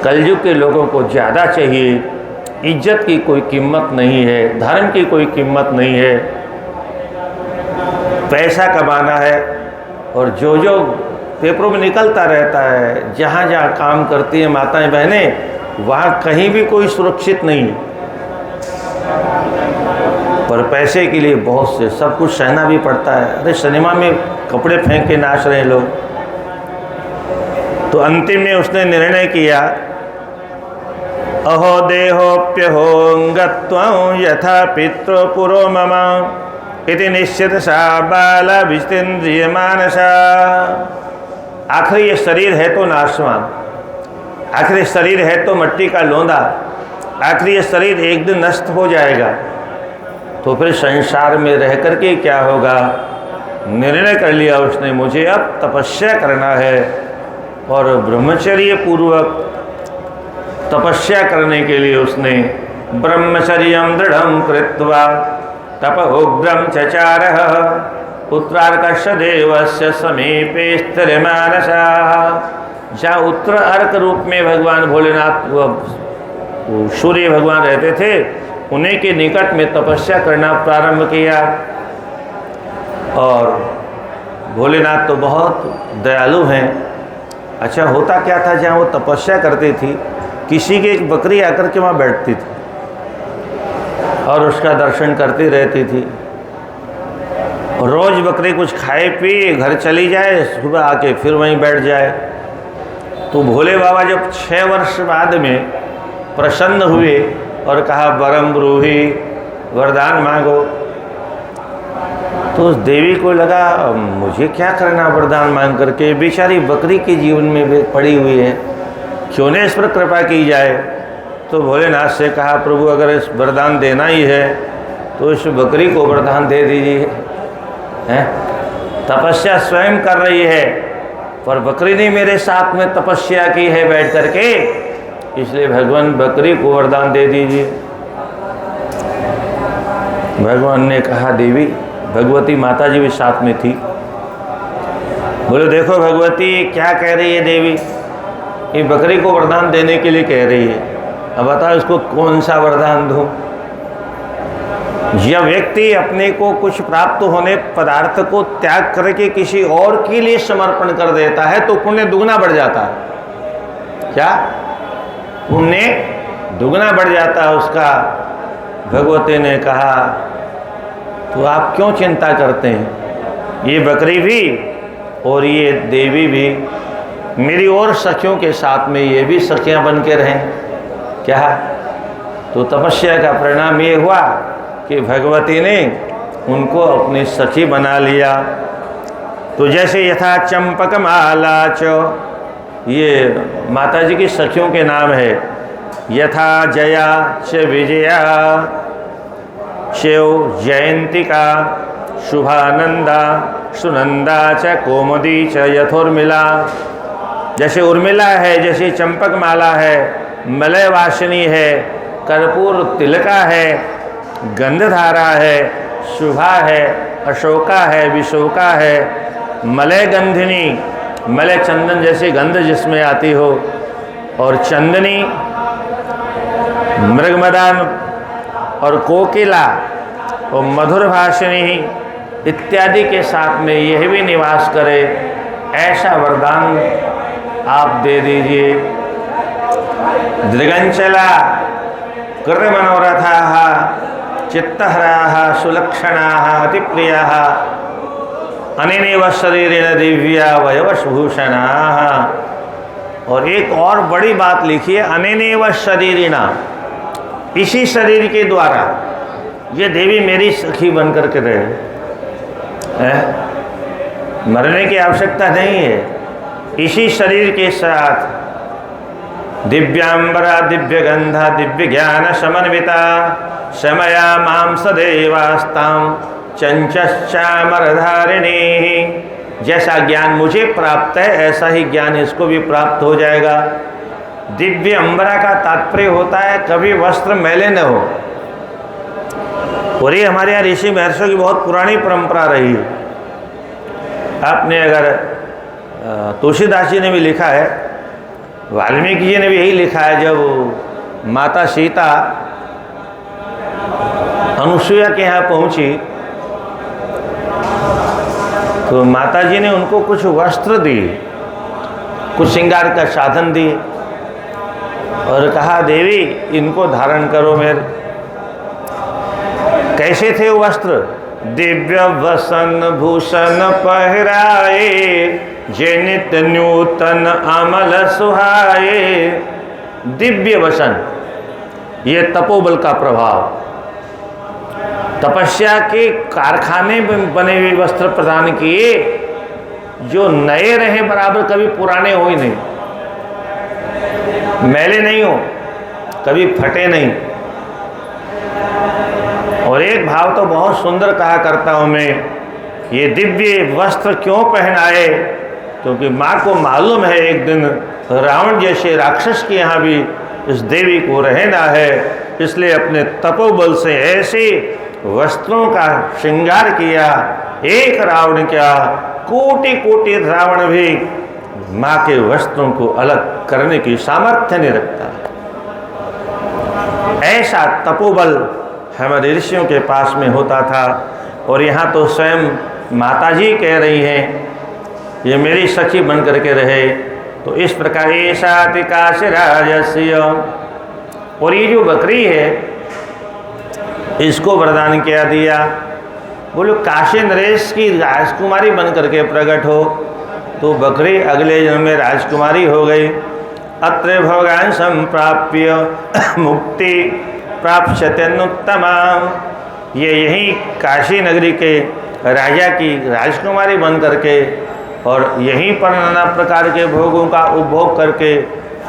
S1: कलयुग के लोगों को ज़्यादा चाहिए, इज्जत की कोई कीमत नहीं है, धर्म की कोई कीमत नहीं है। पैसा कमाना है और जो जो पेपरों में निकलता रहता है, जहाँ जहाँ काम करती हैं माताएं बहनें, वहाँ कहीं भी कोई सुरक्षित नहीं। पर पैसे के लिए बहुत से सब कुछ सहना भी पड़ता है। अरे सिनेमा में कपड़े फेंक के नाच रहे लोग। तो अंतिम में उसने निर्णय किया अहो देहोप्यहोंगत्वं यथा पितृ पुरो मम इति निश्चित सा बाला विस्तेन्द्रिय मानसा। आखिर ये शरीर है तो नाशवान, आखिर ये शरीर है तो मिट्टी का लोंदा, आखिर ये शरीर एक दिन नष्ट हो जाएगा। तो फिर संसार में रह करके क्या होगा? निर्णय कर लिया उसने मुझे अब तपस्या करना है। और ब्रह्मचर्य पूर्वक तपस्या करने के लिए उसने ब्रह्मचर्यं दृढ़ं कृत्वा तप उग्रं चचारः उत्तरार्कश देवस्य समीपे स्थिरमानसः। जहाँ उत्तर अर्क रूप में भगवान भोलेनाथ सूर्य भगवान रहते थे, उन्हीं के निकट में तपस्या करना प्रारंभ किया। और भोलेनाथ तो बहुत दयालु हैं। अच्छा होता क्या था, जहाँ वो तपस्या करती थी किसी की एक बकरी आकर के वहाँ बैठती थी और उसका दर्शन करती रहती थी। रोज़ बकरी कुछ खाए पिए घर चली जाए, सुबह आके फिर वहीं बैठ जाए। तो भोले बाबा जब 6 वर्ष बाद में प्रसन्न हुए और कहा वरम ब्रूहि, वरदान मांगो, तो उस देवी को लगा मुझे क्या करना वरदान मांग करके, बेचारी बकरी के जीवन में पड़ी हुई है, क्यों न इस पर कृपा की जाए। तो भोलेनाथ से कहा प्रभु अगर इस वरदान देना ही है तो इस बकरी को वरदान दे दीजिए। हैं तपस्या स्वयं कर रही है पर बकरी ने मेरे साथ में तपस्या की है बैठ करके, इसलिए भगवान बकरी को वरदान दे दीजिए। भगवान ने कहा देवी, भगवती माता जी भी साथ में थी, बोले देखो भगवती क्या कह रही है देवी, ये बकरी को वरदान देने के लिए कह रही है, अब बताओ इसको कौन सा वरदान दूँ। यह व्यक्ति अपने को कुछ प्राप्त होने पदार्थ को त्याग करके किसी और के लिए समर्पण कर देता है तो पुण्य दुगना बढ़ जाता है। क्या पुण्य दुगना बढ़ जाता है उसका। भगवती ने कहा तो आप क्यों चिंता करते हैं, ये बकरी भी और ये देवी भी मेरी और सखियों के साथ में ये भी सखियां बन के रहें। क्या तो तपस्या का परिणाम ये हुआ कि भगवती ने उनको अपनी सखी बना लिया। तो जैसे यथा चंपक माला च, ये माता जी की सखियों के नाम है, यथा जया च विजया, शिव जयंतिका शुभानंदा सुनंदा च कोमदी च यथोर्मिला। जैसे उर्मिला है, जैसे चंपक माला है, मलय वासिनी है, कर्पूर तिलका है, गंधधारा है, शुभा है, अशोका है, विशोका है, मलय गंधिनी, मलय चंदन जैसी गंध जिसमें आती हो, और चंदनी, मृगमदान और कोकिला और मधुर भाषिणी इत्यादि के साथ में यह भी निवास करे, ऐसा वरदान आप दे दीजिए। दृगंचला कृत मनोरथाः चित्तहराः सुलक्षणाः अतिप्रियाः अनेनैव शरीरेण दिव्या वयवशभूषणाः। और एक और बड़ी बात लिखिए, अनेनैव शरीरिणा, इसी शरीर के द्वारा ये देवी मेरी सखी बन करके रहे। मरने की आवश्यकता नहीं है, इसी शरीर के साथ दिव्यांबरा दिव्य गंधा दिव्य ज्ञान समन्विता शमया मां सदैवास्तां चंचश्चामरधारिणी। जैसा ज्ञान मुझे प्राप्त है ऐसा ही ज्ञान इसको भी प्राप्त हो जाएगा। दिव्य अंबरा का तात्पर्य होता है कभी वस्त्र मैले न हो। और ये हमारे यहाँ ऋषि महर्षियों की बहुत पुरानी परंपरा रही है। आपने अगर तुलसीदास जी ने भी लिखा है, वाल्मीकि जी ने भी यही लिखा है, जब माता सीता अनुसुईया के यहाँ पहुंची तो माता जी ने उनको कुछ वस्त्र दिए, कुछ श्रृंगार का साधन दिए और कहा देवी इनको धारण करो मेरे। कैसे थे वो वस्त्र? दिव्य वसन भूषण पहराए जे नित्य नूतन अमल सुहाए। दिव्य वसन, ये तपोबल का प्रभाव, तपस्या के कारखाने में बने हुए वस्त्र प्रदान किए जो नए रहे बराबर, कभी पुराने हो ही नहीं, मैले नहीं हो, कभी फटे नहीं। और एक भाव तो बहुत सुंदर कहा करता हूं मैं, ये दिव्य वस्त्र क्यों पहनाए? क्योंकि माँ को मालूम है एक दिन रावण जैसे राक्षस के यहाँ भी इस देवी को रहना है, इसलिए अपने तपोबल से ऐसे वस्त्रों का श्रृंगार किया। एक रावण क्या, कोटि कोटि रावण भी माँ के वस्त्रों को अलग करने की सामर्थ्य नहीं रखता। ऐसा तपोबल हमारे ऋषियों के पास में होता था। और यहाँ तो स्वयं माताजी कह रही हैं ये मेरी सखी बन करके रहे। तो इस प्रकार ऐसा काशी राजस्य। और ये जो बकरी है इसको वरदान क्या दिया? बोलो काशी नरेश की राजकुमारी बन करके प्रकट हो। तो बकरी अगले जन्म में राजकुमारी हो गई। अत्र भोगान संप्राप्य मुक्ति प्राप्स्यत्यनुत्तमा। ये यही काशी नगरी के राजा की राजकुमारी बन करके और यहीं पर नाना प्रकार के भोगों का उपभोग करके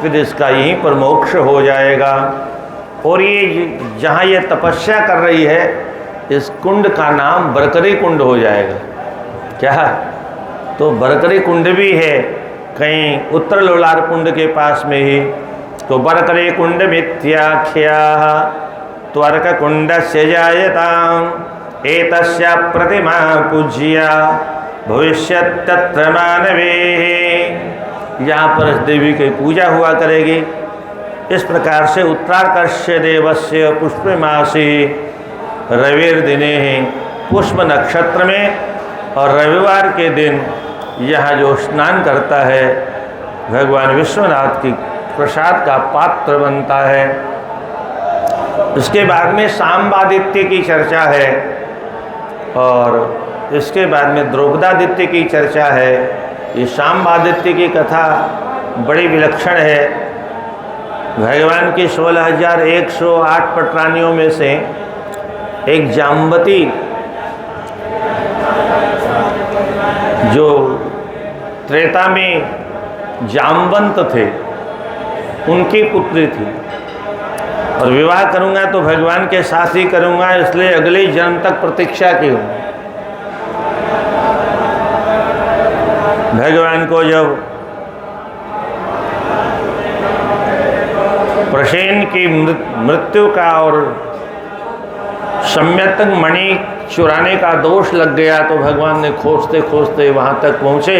S1: फिर इसका यहीं पर मोक्ष हो जाएगा। और ये जहाँ ये तपस्या कर रही है इस कुंड का नाम बरकरी कुंड हो जाएगा। क्या? तो बरकरी कुंड भी है कहीं उत्तर लोलार कुंड के पास में ही। तो बरकरी कुंड मिथ्याख्या त्वर्क कुंड से जायताम एतस्या प्रतिमा पूज्या भविष्यत् तत्र मानवे। यहाँ पर इस देवी की पूजा हुआ करेगी। इस प्रकार से उत्तराकर्ष्य देवस्य पुष्पमासी रविर्दिने पुष्प नक्षत्र में और रविवार के दिन यहाँ जो स्नान करता है भगवान विश्वनाथ की प्रसाद का पात्र बनता है। इसके बाद में सांबादित्य की चर्चा है और इसके बाद में द्रौपदादित्य की चर्चा है। ये सांबादित्य की कथा बड़ी विलक्षण है। भगवान की 16,108 पटरानियों में से एक जाम्बती जो त्रेता में जामवंत थे उनकी पुत्री थी। और विवाह करूंगा तो भगवान के साथ ही करूंगा, इसलिए अगले जन्म तक प्रतीक्षा की हूँ। भगवान को जब प्रसेन की मृत्यु का और सम्यक मणि चुराने का दोष लग गया तो भगवान ने खोजते खोजते वहाँ तक पहुँचे।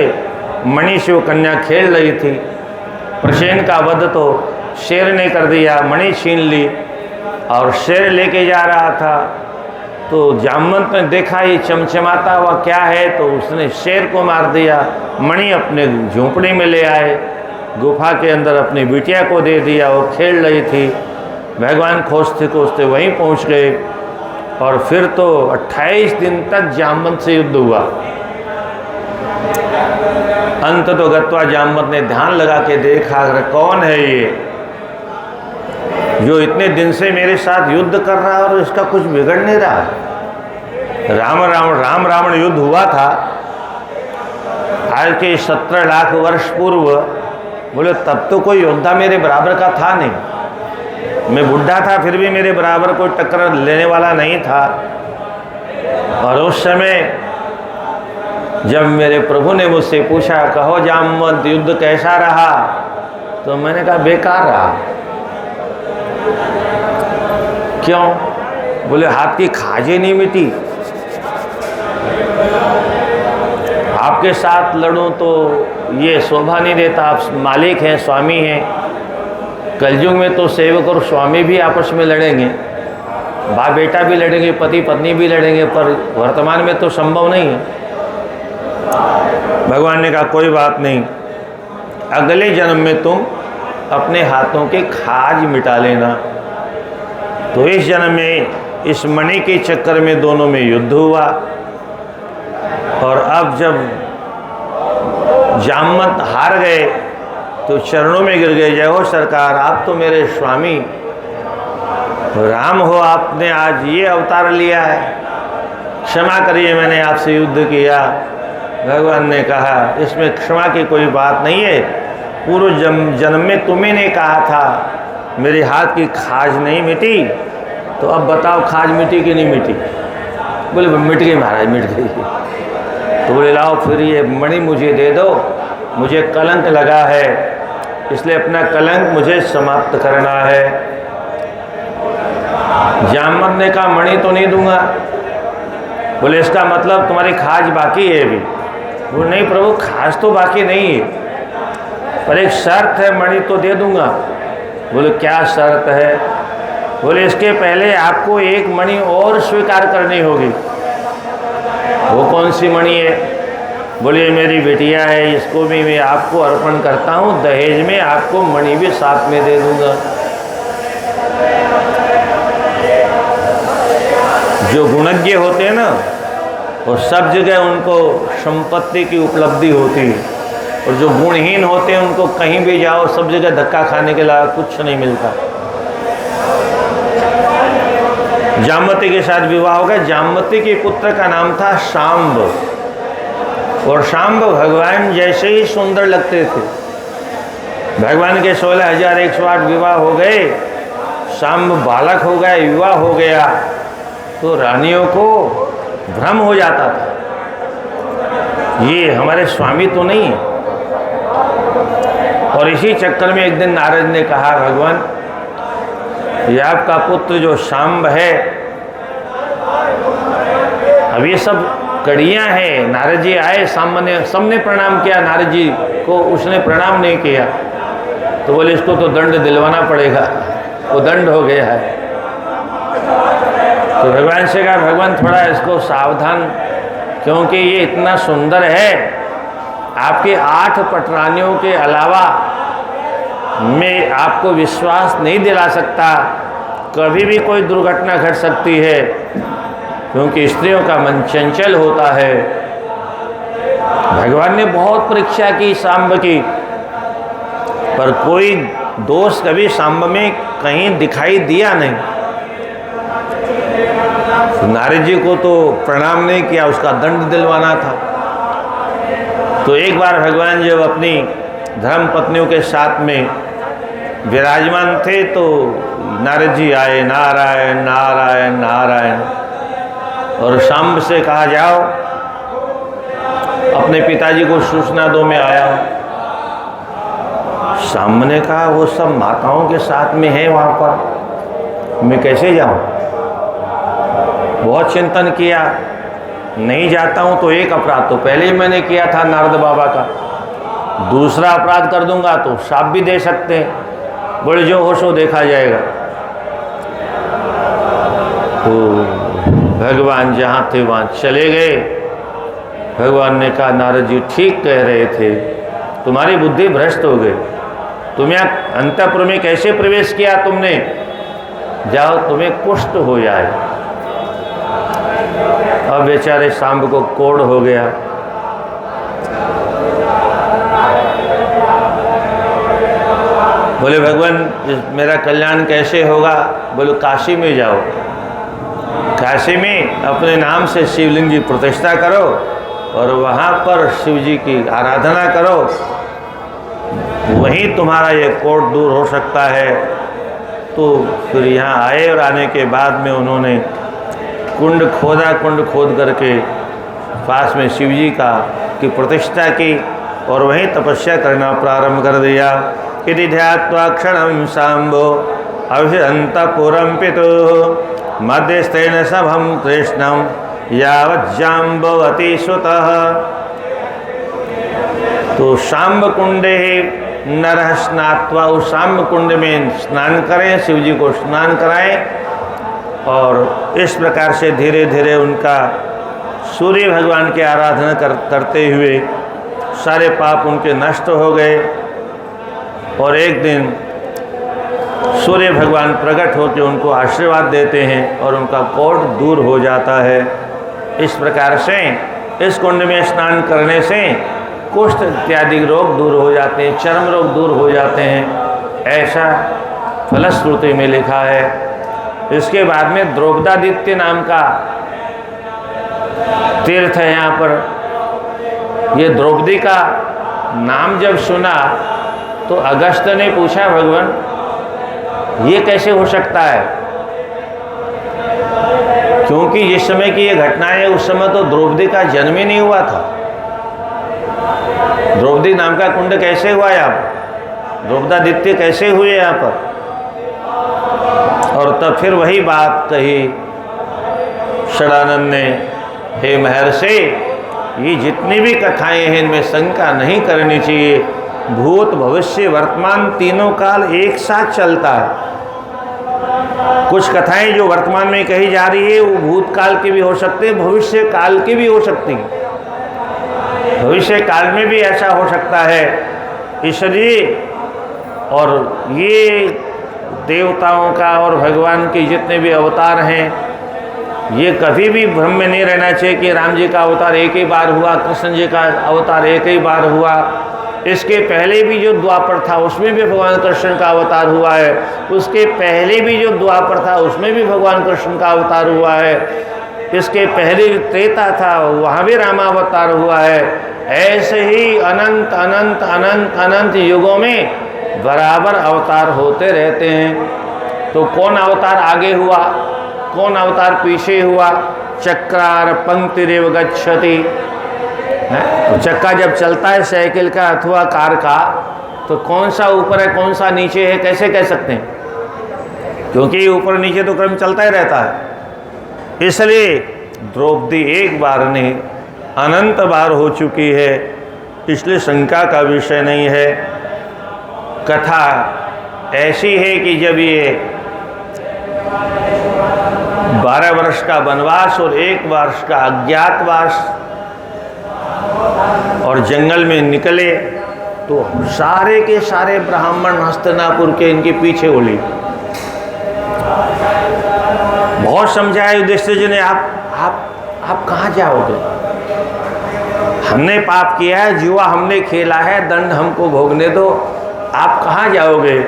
S1: मणि से वो कन्या खेल रही थी। प्रसेन का वध तो शेर ने कर दिया, मणि छीन ली और शेर लेके जा रहा था। तो जामवंत ने देखा ये चमचमाता हुआ क्या है, तो उसने शेर को मार दिया। मणि अपने झोंपड़ी में ले आए, गुफा के अंदर अपनी बिटिया को दे दिया, वो खेल रही थी। भगवान खोजते खोजते वहीं पहुंच गए और फिर तो 28 दिन तक जामवंत से युद्ध हुआ। अंत तो गत्वा जामवंत ने ध्यान लगा के देखा कौन है ये जो इतने दिन से मेरे साथ युद्ध कर रहा है और इसका कुछ बिगड़ नहीं रहा। राम रावण युद्ध हुआ था आज के 17 लाख वर्ष पूर्व। बोले तब तो कोई योद्धा मेरे बराबर का था नहीं, मैं बुढ़ा था फिर भी मेरे बराबर कोई टक्कर लेने वाला नहीं था। और उस समय जब मेरे प्रभु ने मुझसे पूछा कहो जामवंत युद्ध कैसा रहा, तो मैंने कहा बेकार रहा। क्यों? बोले हाथ की खाजे नहीं मिटी, आपके साथ लड़ूं तो ये शोभा नहीं देता। आप मालिक हैं, स्वामी हैं। कलयुग में तो सेवक और स्वामी भी आपस में लड़ेंगे, बाप बेटा भी लड़ेंगे, पति पत्नी भी लड़ेंगे, पर वर्तमान में तो संभव नहीं है। भगवान ने कहा कोई बात नहीं, अगले जन्म में तुम अपने हाथों के खाज मिटा लेना। तो इस जन्म में इस मणि के चक्कर में दोनों में युद्ध हुआ। और अब जब जामवंत हार गए तो चरणों में गिर गए, जय हो सरकार, आप तो मेरे स्वामी राम हो, आपने आज ये अवतार लिया है, क्षमा करिए मैंने आपसे युद्ध किया। भगवान ने कहा इसमें क्षमा की कोई बात नहीं है, पूर्व जन्म में तुम्ही ने कहा था मेरे हाथ की खाज नहीं मिटी, तो अब बताओ खाज मिटी कि नहीं मिटी? बोले मिट गई महाराज, मिट गई। तो बोले लाओ फिर ये मणि मुझे दे दो, मुझे कलंक लगा है, इसलिए अपना कलंक मुझे समाप्त करना है। जामवंत ने कहा मणि तो नहीं दूंगा। बोले इसका मतलब तुम्हारी खाज बाकी है अभी? बोले नहीं प्रभु, खाज तो बाकी नहीं है, पर एक शर्त है, मणि तो दे दूंगा। बोले क्या शर्त है? बोले इसके पहले आपको एक मणि और स्वीकार करनी होगी। वो कौन सी मणि है? बोले मेरी बेटिया है, इसको भी मैं आपको अर्पण करता हूँ, दहेज में आपको मणि भी साथ में दे दूंगा। जो गुणज्ञ होते हैं ना, वो सब जगह उनको संपत्ति की उपलब्धि होती है, और जो गुणहीन होते हैं उनको कहीं भी जाओ सब जगह धक्का खाने के अलावा कुछ नहीं मिलता। जामवती के साथ विवाह हो गया। जामवती के पुत्र का नाम था शांब, और शांब भगवान जैसे ही सुंदर लगते थे। भगवान के 16,108 विवाह हो गए, शांब बालक हो गया, विवाह हो गया, तो रानियों को भ्रम हो जाता था ये हमारे स्वामी तो नहीं है। और इसी चक्कर में एक दिन नारद ने कहा भगवान ये आपका पुत्र जो शांब है, अब ये सब कड़ियाँ हैं। नारद जी आए, सामने सबने प्रणाम किया, नारद जी को उसने प्रणाम नहीं किया, तो बोले इसको तो दंड दिलवाना पड़ेगा, वो दंड हो गया है। तो भगवान से कहा भगवान थोड़ा इसको सावधान, क्योंकि ये इतना सुंदर है, आपके 8 पटरानियों के अलावा मैं आपको विश्वास नहीं दिला सकता, कभी भी कोई दुर्घटना घट सकती है, क्योंकि स्त्रियों का मन चंचल होता है। भगवान ने बहुत परीक्षा की सांब की, पर कोई दोष कभी सांब में कहीं दिखाई दिया नहीं। तो नारद जी को तो प्रणाम नहीं किया, उसका दंड दिलवाना था। तो एक बार भगवान जब अपनी धर्म पत्नियों के साथ में विराजमान थे तो नारद जी आए, नारायण नारायण नारायण। और शाम्ब से कहा जाओ अपने पिताजी को सूचना दो, मैं आया हूँ। शाम्ब ने कहा वो सब माताओं के साथ में है वहाँ पर, मैं कैसे जाऊँ। बहुत चिंतन किया, नहीं जाता हूँ तो एक अपराध तो पहले ही मैंने किया था नारद बाबा का, दूसरा अपराध कर दूंगा तो शाप भी दे सकते हैं, बोले जो हो सो देखा जाएगा। तो भगवान जहाँ थे वहाँ चले गए। भगवान ने कहा नारद जी ठीक कह रहे थे, तुम्हारी बुद्धि भ्रष्ट हो गई, तुम्हें अंतःपुर में कैसे प्रवेश किया तुमने, जाओ तुम्हें कुष्ठ हो जाए। अब बेचारे शाम्ब को कोढ़ हो गया। बोले भगवान मेरा कल्याण कैसे होगा, बोले काशी में जाओ, काशी में अपने नाम से शिवलिंग की प्रतिष्ठा करो और वहाँ पर शिव जी की आराधना करो, वहीं तुम्हारा ये कोढ़ दूर हो सकता है। तो फिर यहाँ आए और आने के बाद में उन्होंने कुंड खोदा, कुंड खोद करके पास में शिव जी की प्रतिष्ठा की और वहीं तपस्या करना प्रारंभ कर दिया। इति ध्यात्वा क्षणं शाम्बो अभिषन्तपुरं पितुः मध्यस्थेन सभं कृष्णं यावज्जाम्बवती सुतः। तो शाम्ब कुंडे नरः स्नात्वा, उस शाम्ब कुंड में स्नान करें, शिव जी को स्नान कराएं और इस प्रकार से धीरे धीरे उनका सूर्य भगवान की आराधना करते हुए सारे पाप उनके नष्ट हो गए। और एक दिन सूर्य भगवान प्रकट होकर उनको आशीर्वाद देते हैं और उनका कोढ़ दूर हो जाता है। इस प्रकार से इस कुंड में स्नान करने से कुष्ठ इत्यादि रोग दूर हो जाते हैं, चर्म रोग दूर हो जाते हैं, ऐसा फलश्रुति में लिखा है। इसके बाद में द्रौपदादित्य नाम का तीर्थ है यहाँ पर। ये द्रौपदी का नाम जब सुना तो अगस्त ने पूछा भगवान ये कैसे हो सकता है, क्योंकि जिस समय की ये घटना है उस समय तो द्रौपदी का जन्म ही नहीं हुआ था। द्रौपदी नाम का कुंड कैसे हुआ यहाँ पर, द्रौपदादित्य कैसे हुए यहाँ पर। और तब फिर वही बात कही षडानंद ने, हे महर्षि ये जितनी भी कथाएं हैं इनमें शंका नहीं करनी चाहिए, भूत भविष्य वर्तमान तीनों काल एक साथ चलता है। कुछ कथाएं जो वर्तमान में कही जा रही है वो भूतकाल की भी हो सकती है, भविष्य काल की भी हो सकती है, भविष्य काल में भी ऐसा हो सकता है। इसलिए और ये देवताओं का और भगवान के जितने भी अवतार हैं ये कभी भी भ्रम में नहीं रहना चाहिए कि राम जी का अवतार एक ही बार हुआ, कृष्ण जी का अवतार एक ही बार हुआ। इसके पहले भी जो द्वापर था उसमें भी भगवान कृष्ण का अवतार हुआ है, उसके पहले भी जो द्वापर था उसमें भी भगवान कृष्ण का अवतार हुआ है, इसके पहले त्रेता था वहाँ भी रामावतार हुआ है। ऐसे ही अनंत अनंत अनंत अनंत युगों में बराबर अवतार होते रहते हैं। तो कौन अवतार आगे हुआ, कौन अवतार पीछे हुआ, चक्रार पंक्तिरेव गच्छति। तो चक्का जब चलता है साइकिल का अथवा कार का तो कौन सा ऊपर है कौन सा नीचे है कैसे कह सकते हैं, क्योंकि ऊपर नीचे तो क्रम चलता ही रहता है। इसलिए द्रौपदी एक बार नहीं अनंत बार हो चुकी है, इसलिए शंका का विषय नहीं है। कथा ऐसी है कि जब ये 12 वर्ष का वनवास और 1 वर्ष का अज्ञातवास और जंगल में निकले तो सारे के सारे ब्राह्मण हस्तिनापुर के इनके पीछे उड़े। बहुत समझाया युधिष्ठिर जी ने, आप कहाँ जाओगे, हमने पाप किया है, जुआ हमने खेला है, दंड हमको भोगने दो, आप कहाँ जाओगे,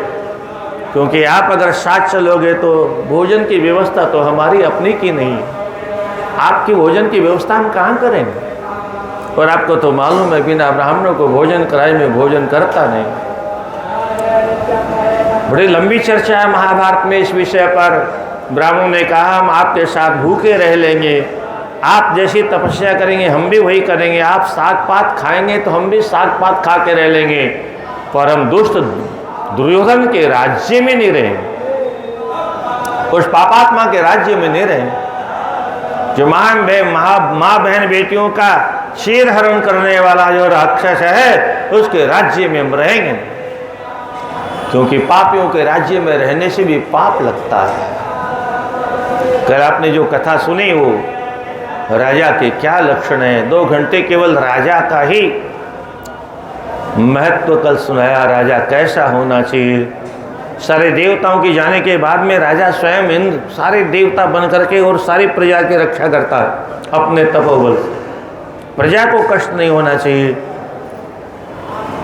S1: क्योंकि आप अगर साथ चलोगे तो भोजन की व्यवस्था तो हमारी अपनी की नहीं है, आपकी भोजन की व्यवस्था हम कहाँ करेंगे, और आपको तो मालूम है बिना ब्राह्मणों को भोजन कराए में भोजन करता नहीं। बड़ी लंबी चर्चा है महाभारत में इस विषय पर। ब्राह्मणों ने कहा हम आपके साथ भूखे रह लेंगे, आप जैसी तपस्या करेंगे हम भी वही करेंगे, आप साग पात खाएंगे तो हम भी साग पात खा के रह लेंगे, पर हम दुष्ट दुर्योधन के राज्य में नहीं रहेंगे, उस पापात्मा के राज्य में नहीं रहेंगे जो माँ बहन बेटियों का चीर हरण करने वाला जो राक्षस है उसके राज्य में हम रहेंगे, क्योंकि पापियों के राज्य में रहने से भी पाप लगता है। कल आपने जो कथा सुनी वो राजा के क्या लक्षण है, 2 घंटे केवल राजा का ही महत्व कल सुनाया, राजा कैसा होना चाहिए। सारे देवताओं की जाने के बाद में राजा स्वयं इंद्र सारे देवता बन करके और सारी प्रजा की रक्षा करता है अपने तपोबल से, प्रजा को कष्ट नहीं होना चाहिए।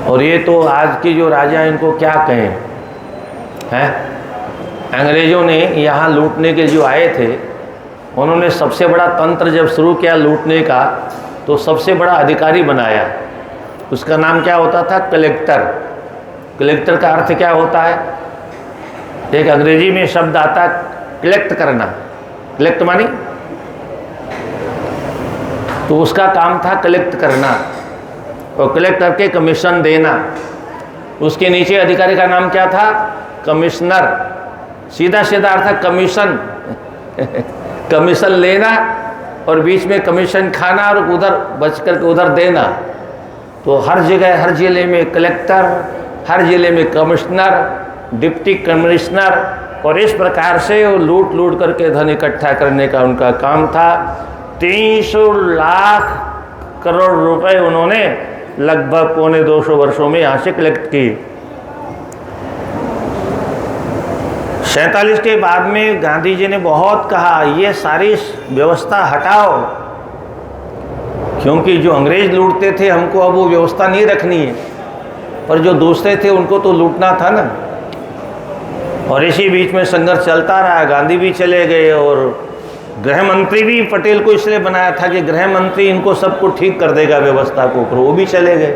S1: और ये तो आज के जो राजा इनको क्या कहें हैं, अंग्रेजों ने यहाँ लूटने के जो आए थे उन्होंने सबसे बड़ा तंत्र जब शुरू किया लूटने का तो सबसे बड़ा अधिकारी बनाया, उसका नाम क्या होता था, कलेक्टर। कलेक्टर का अर्थ क्या होता है, एक अंग्रेजी में शब्द आता कलेक्ट करना, कलेक्ट मानी, तो उसका काम था कलेक्ट करना और कलेक्ट करके कमीशन देना। उसके नीचे अधिकारी का नाम क्या था, कमिश्नर। सीधा सीधा अर्थ कमीशन कमीशन लेना और बीच में कमीशन खाना और उधर बच करके उधर देना। तो हर जगह हर जिले में कलेक्टर, हर जिले में कमिश्नर, डिप्टी कमिश्नर, और इस प्रकार से वो लूट लूट करके धन इकट्ठा करने का उनका काम था। 300 लाख करोड़ रुपए उन्होंने लगभग 250 वर्षों में यहाँ से कलेक्ट किए। 47 के बाद में गांधी जी ने बहुत कहा ये सारी व्यवस्था हटाओ, क्योंकि जो अंग्रेज लूटते थे हमको अब वो व्यवस्था नहीं रखनी है, पर जो दूसरे थे उनको तो लूटना था ना। और इसी बीच में संघर्ष चलता रहा, गांधी भी चले गए और गृह मंत्री भी पटेल को इसलिए बनाया था कि गृह मंत्री इनको सबको ठीक कर देगा व्यवस्था को, पर वो भी चले गए।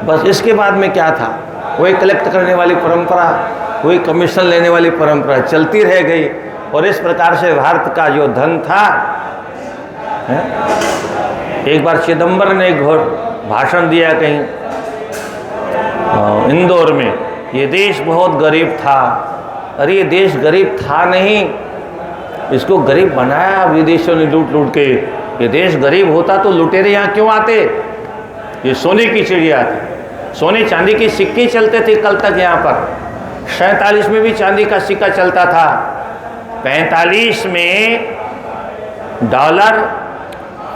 S1: बस इसके बाद में क्या था, वही कलेक्ट करने वाली परंपरा, वही कमीशन लेने वाली परंपरा चलती रह गई। और इस प्रकार से भारत का जो धन था, एक बार चिदंबरम ने एक भाषण दिया कहीं इंदौर में, ये देश बहुत गरीब था। अरे ये देश गरीब था नहीं, इसको गरीब बनाया विदेशियों ने लूट लूट के। ये देश गरीब होता तो लुटेरे यहाँ क्यों आते, ये सोने की चिड़िया थी, सोने चांदी के सिक्के चलते थे कल तक यहाँ पर। 47 में भी चांदी का सिक्का चलता था, 45 में डॉलर,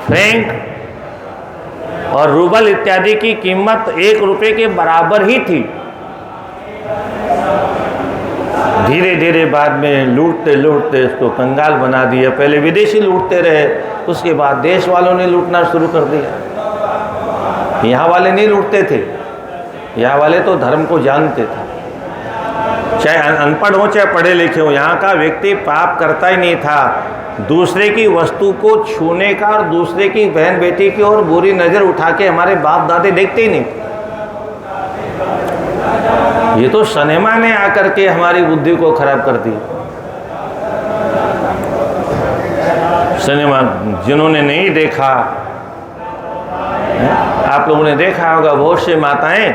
S1: फ्रैंक और रूबल इत्यादि की कीमत 1 रुपये के बराबर ही थी। धीरे धीरे बाद में लूटते लूटते इसको कंगाल बना दिया। पहले विदेशी लूटते रहे, उसके बाद देश वालों ने लूटना शुरू कर दिया। यहाँ वाले नहीं लूटते थे, यहाँ वाले तो धर्म को जानते थे, चाहे अनपढ़ हो चाहे पढ़े लिखे हो। यहाँ का व्यक्ति पाप करता ही नहीं था। दूसरे की वस्तु को छूने का और दूसरे की बहन बेटी की ओर बुरी नज़र उठा के हमारे बाप दादे देखते ही नहीं। ये तो सिनेमा ने आकर के हमारी बुद्धि को खराब कर दी। सिनेमा जिन्होंने नहीं देखा, आप लोगों ने देखा होगा, बहुत से माताएं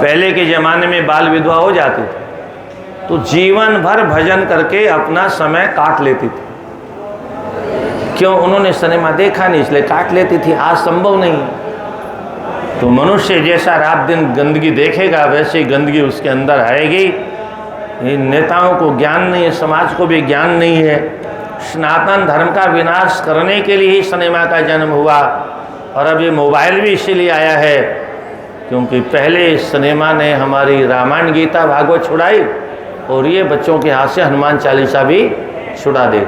S1: पहले के ज़माने में बाल विधवा हो जाती थी तो जीवन भर भजन करके अपना समय काट लेती थी। क्यों? उन्होंने सिनेमा देखा नहीं, इसलिए काट लेती थी। आज संभव नहीं। तो मनुष्य जैसा रात दिन गंदगी देखेगा वैसे गंदगी उसके अंदर आएगी। इन नेताओं को ज्ञान नहीं है, समाज को भी ज्ञान नहीं है। सनातन धर्म का विनाश करने के लिए ही सिनेमा का जन्म हुआ। और अब ये मोबाइल भी इसीलिए आया है क्योंकि पहले सिनेमा ने हमारी रामायण गीता भागवत छुड़ाई और ये बच्चों के हाथ से हनुमान चालीसा भी छुड़ा दे।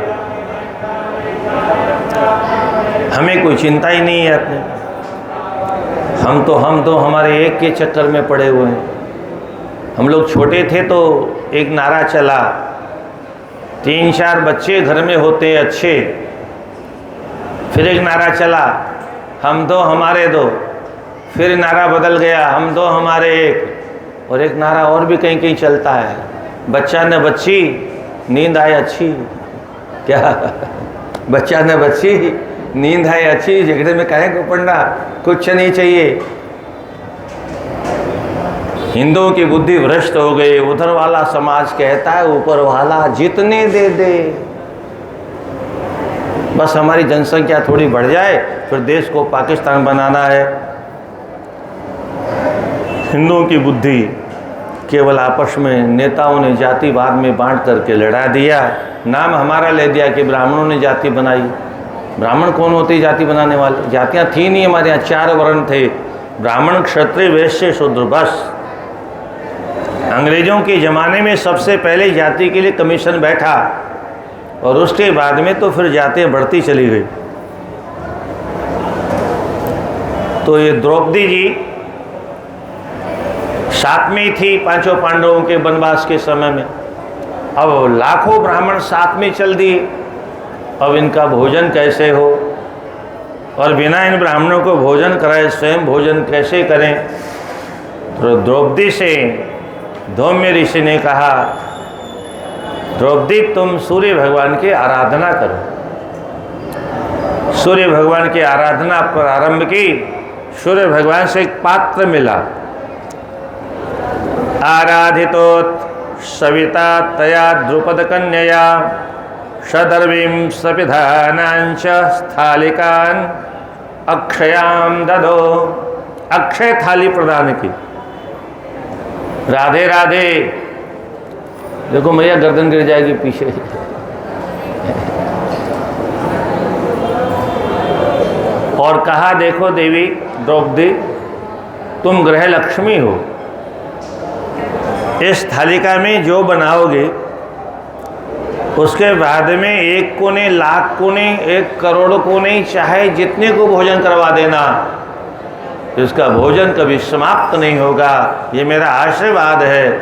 S1: हमें कोई चिंता ही नहीं है अपने। हम तो हमारे एक के चक्कर में पड़े हुए हैं। हम लोग छोटे थे तो एक नारा चला, 3-4 बच्चे घर में होते अच्छे। फिर एक नारा चला, हम दो हमारे दो। फिर नारा बदल गया, हम दो हमारे एक। और एक नारा और भी कहीं कहीं चलता है, बच्चा न बच्ची नींद आए अच्छी। क्या बच्चा न बच्ची नींद आए अच्छी, झगड़े में कहे को पढ़ना, कुछ नहीं चाहिए। हिंदुओं की बुद्धि भ्रष्ट हो गई। उधर वाला समाज कहता है ऊपर वाला जितने दे दे, बस हमारी जनसंख्या थोड़ी बढ़ जाए फिर देश को पाकिस्तान बनाना है। हिंदुओं की बुद्धि केवल आपस में नेताओं ने जातिवाद में बांट करके लड़ा दिया। नाम हमारा ले दिया कि ब्राह्मणों ने जाति बनाई। ब्राह्मण कौन होते जाति बनाने वाले? जातियां थी नहीं, हमारे यहाँ 4 वर्ण थे, ब्राह्मण क्षत्रिय वैश्य शूद्र, बस। अंग्रेजों के ज़माने में सबसे पहले जाति के लिए कमीशन बैठा और उसके बाद में तो फिर जातियाँ बढ़ती चली गई। तो ये द्रौपदी जी साथ में ही थी 5 पांडवों के वनवास के समय में। अब लाखों ब्राह्मण साथ में चल दिए, अब इनका भोजन कैसे हो, और बिना इन ब्राह्मणों को भोजन कराए स्वयं भोजन कैसे करें। तो द्रौपदी से धौम्य ऋषि ने कहा, द्रौपदी तुम सूर्य भगवान की आराधना करो। सूर्य भगवान की आराधना प्रारंभ की। सूर्य भगवान से एक पात्र मिला, आराधितोत सविता तया द्रुपद कन्यया सदर्वीं सपिधानांच स्थालिकान अक्षयाम ददो। अक्षय थाली प्रदान की। राधे राधे। देखो मैया गर्दन गिर जाएगी पीछे। और कहा देखो देवी द्रौपदी तुम गृह लक्ष्मी हो, इस थालिका में जो बनाओगे उसके बाद में 1 कोने, लाख कोने, 1 करोड़ कोने, चाहे जितने को भोजन करवा देना, इसका भोजन कभी समाप्त नहीं होगा। ये मेरा आशीर्वाद है।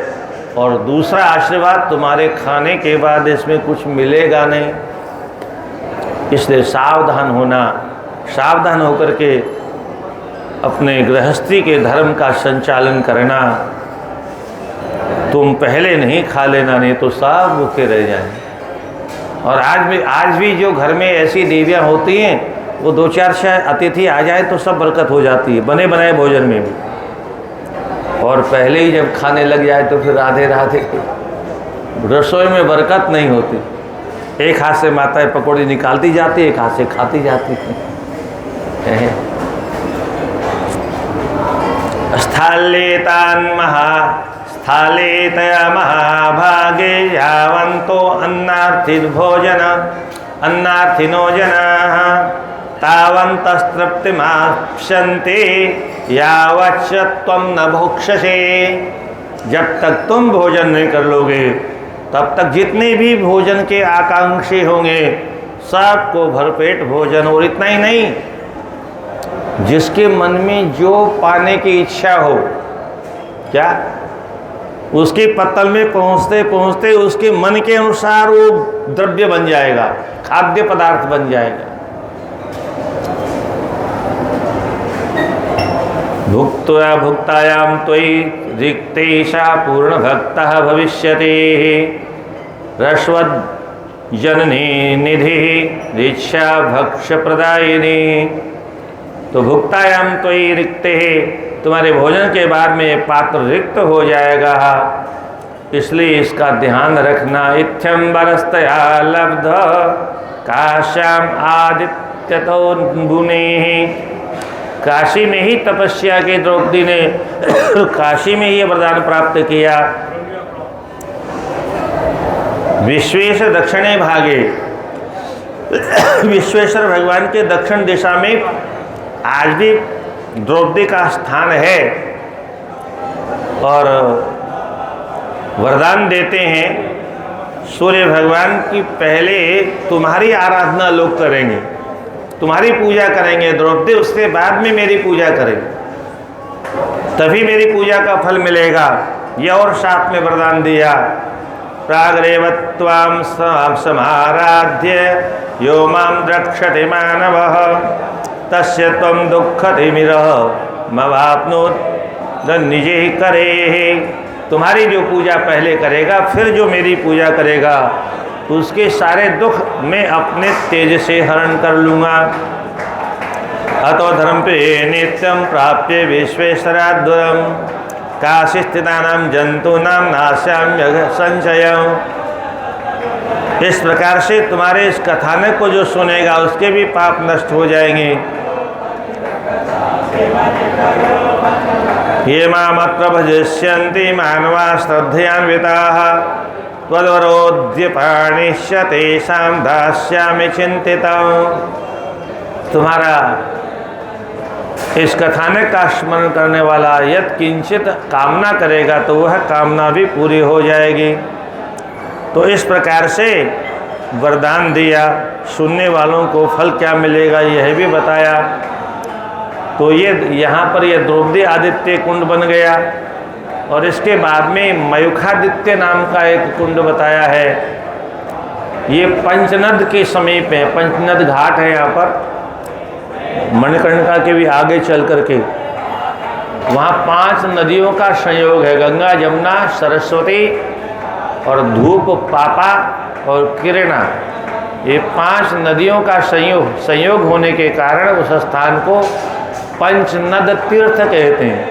S1: और दूसरा आशीर्वाद, तुम्हारे खाने के बाद इसमें कुछ मिलेगा नहीं, इसलिए सावधान होना। सावधान होकर के अपने गृहस्थी के धर्म का संचालन करना। तुम पहले नहीं खा लेना, नहीं तो सब भूखे रह जाएंगे। और आज भी जो घर में ऐसी देवियाँ होती हैं, वो 2-4 अतिथि आ जाए तो सब बरकत हो जाती है, बने बनाए भोजन में भी। और पहले ही जब खाने लग जाए तो फिर राधे राधे, रसोई में बरकत नहीं होती। एक हाथ से माताएं पकौड़ी निकालती जाती, एक हाथ से खाती जाती। स्थालेतया महाभागे यावन्तो अन्नार्थिनो जनाः तावन्तस्तृप्तिमाप्स्यन्ते यावच्च त्वं न भोक्ष्यसे। जब तक तुम भोजन नहीं कर लोगे तब तक जितने भी भोजन के आकांक्षी होंगे सबको भरपेट भोजन। और इतना ही नहीं, जिसके मन में जो पाने की इच्छा हो, क्या उसकी पत्तल में पहुंचते पहुंचते उसके मन के अनुसार वो द्रव्य बन जाएगा, खाद्य पदार्थ बन जाएगा। भुक्त्वा भुक्तायाम त्वयि रिक्तेशा पूर्ण भक्तः भविष्यति। रश्वद् जननी निधि ऋक्षा भक्ष्य प्रदायिनी। तो भुक्तायाम त्वयि रिक्ते, तुम्हारे भोजन के बाद में पात्र रिक्त हो जाएगा, इसलिए इसका ध्यान रखना। इत्थम बरस्तया लब्ध काश्याम आदित्यतो गुणे। काशी में ही तपस्या की द्रौपदी ने काशी में ही वरदान प्राप्त किया। विश्वेश दक्षिणे भागे, विश्वेश्वर भगवान के दक्षिण दिशा में आज भी द्रौपदी का स्थान है। और वरदान देते हैं सूर्य भगवान की पहले तुम्हारी आराधना लोग करेंगे, तुम्हारी पूजा करेंगे द्रौपदी, उसके बाद में मेरी पूजा करेंगे, तभी मेरी पूजा का फल मिलेगा। यह और साथ में वरदान दिया, प्रागरेव त्वां समाराध्य यो मां द्रक्ष्यति मानवः तस्य त्वं दुःखतिमिरः मवाप्नोत् निजे ही करे। तुम्हारी जो पूजा पहले करेगा, फिर जो मेरी पूजा करेगा, तो उसके सारे दुख मैं अपने तेज से हरण कर लूँगा। अतो धर्म पे नित्यम प्राप्य विश्वेश्वराद्वरम काशी स्थितानाम जंतूनाम नाश्याम्य संशयम्। इस प्रकार से तुम्हारे इस कथानक को जो सुनेगा उसके भी पाप नष्ट हो जाएंगे। ये मामत्र भजिष्यन्ति मानवा श्रद्धयान्विताः त्वद्वरोद्य पाणिष्य तेषां दास्यामि चिन्तितम्। तुम्हारा इस कथानक का स्मरण करने वाला यत् किंचित कामना करेगा तो वह कामना भी पूरी हो जाएगी। तो इस प्रकार से वरदान दिया। सुनने वालों को फल क्या मिलेगा यह भी बताया। तो ये यहाँ पर यह द्रौपदी आदित्य कुंड बन गया। और इसके बाद में मयूखादित्य नाम का एक कुंड बताया है। ये पंचनद के समीप है, पंचनद घाट है यहाँ पर, मणिकर्णिका के भी आगे चल करके। वहाँ 5 नदियों का संयोग है, गंगा, जमुना, सरस्वती और धूप पापा और किरणा। ये 5 नदियों का संयोग होने के कारण उस स्थान को पंचनद तीर्थ कहते हैं।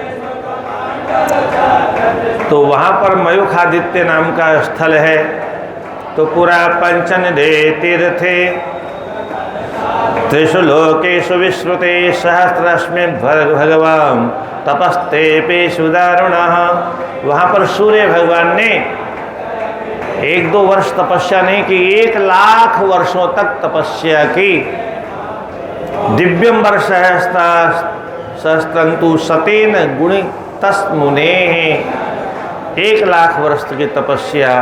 S1: तो वहाँ पर मयूखादित्य नाम का स्थल है। तो पुरा पंचनदे तीर्थे त्रिषु लोकेषु विश्रुते सहस्रस्मिन् भगवान तपस्तेपेषु दारुणः। वहाँ पर सूर्य भगवान ने 1-2 वर्ष तपस्या नहीं की, 1 लाख वर्षों तक तपस्या की। दिव्यम वर्ष सहस्त्रंतु सतेन गुणि तस्मुने, 1 लाख वर्ष की तपस्या।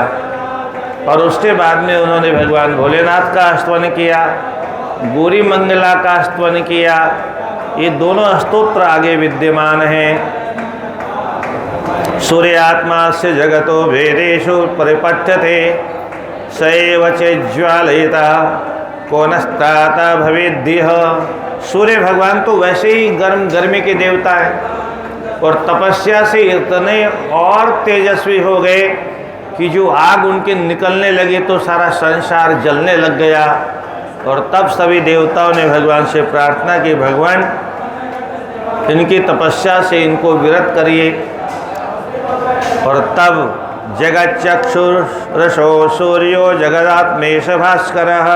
S1: और उसके बाद में उन्होंने भगवान भोलेनाथ का स्तवन किया, गौरी मंगला का स्तवन किया। ये दोनों स्तोत्र आगे विद्यमान हैं। सूर्यात्मा से जगतो वेदेषु परिपठ्यते सैव चज्ज्वालयिता कोनस्त्राता भवेद्यः। सूर्य भगवान तो वैसे ही गर्मी के देवता हैं और तपस्या से इतने और तेजस्वी हो गए कि जो आग उनके निकलने लगी तो सारा संसार जलने लग गया। और तब सभी देवताओं ने भगवान से प्रार्थना की, भगवान इनकी तपस्या से इनको विरत करिए। और तब जगच्चक्षुरसो सूर्यो जगदात्मेश भास्करः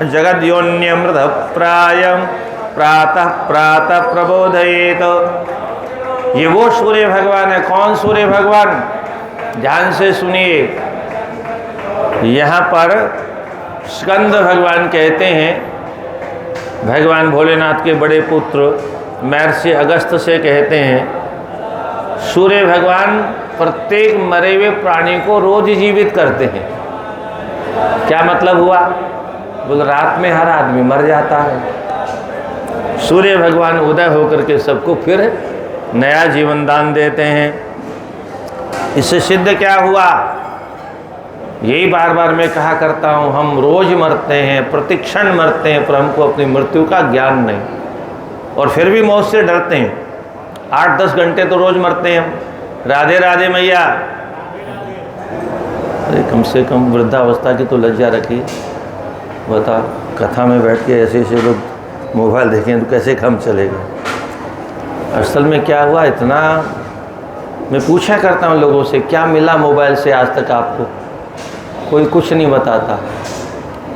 S1: जगद्योन्यमृत प्रायं प्रातः प्रातः प्रबोधयेत। ये वो सूर्य भगवान है। कौन सूर्य भगवान? ध्यान से सुनिए। यहाँ पर स्कंद भगवान कहते हैं, भगवान भोलेनाथ के बड़े पुत्र महर्षि अगस्त से कहते हैं, सूर्य भगवान प्रत्येक मरे हुए प्राणी को रोज जीवित करते हैं। क्या मतलब हुआ? बोल, रात में हर आदमी मर जाता है, सूर्य भगवान उदय होकर के सबको फिर नया जीवन दान देते हैं। इससे सिद्ध क्या हुआ? यही बार बार मैं कहा करता हूँ, हम रोज मरते हैं, प्रतिक्षण मरते हैं, पर हमको अपनी मृत्यु का ज्ञान नहीं। और फिर भी मौत से डरते हैं। 8-10 घंटे तो रोज मरते हैं हम। राधे राधे मैया। अरे कम से कम वृद्धावस्था की तो लज्जा रखिए। बता, कथा में बैठ के ऐसे ऐसे लोग मोबाइल देखें तो कैसे काम चलेगा? असल में क्या हुआ? इतना मैं पूछा करता हूँ लोगों से, क्या मिला मोबाइल से आज तक आपको? कोई कुछ नहीं बताता।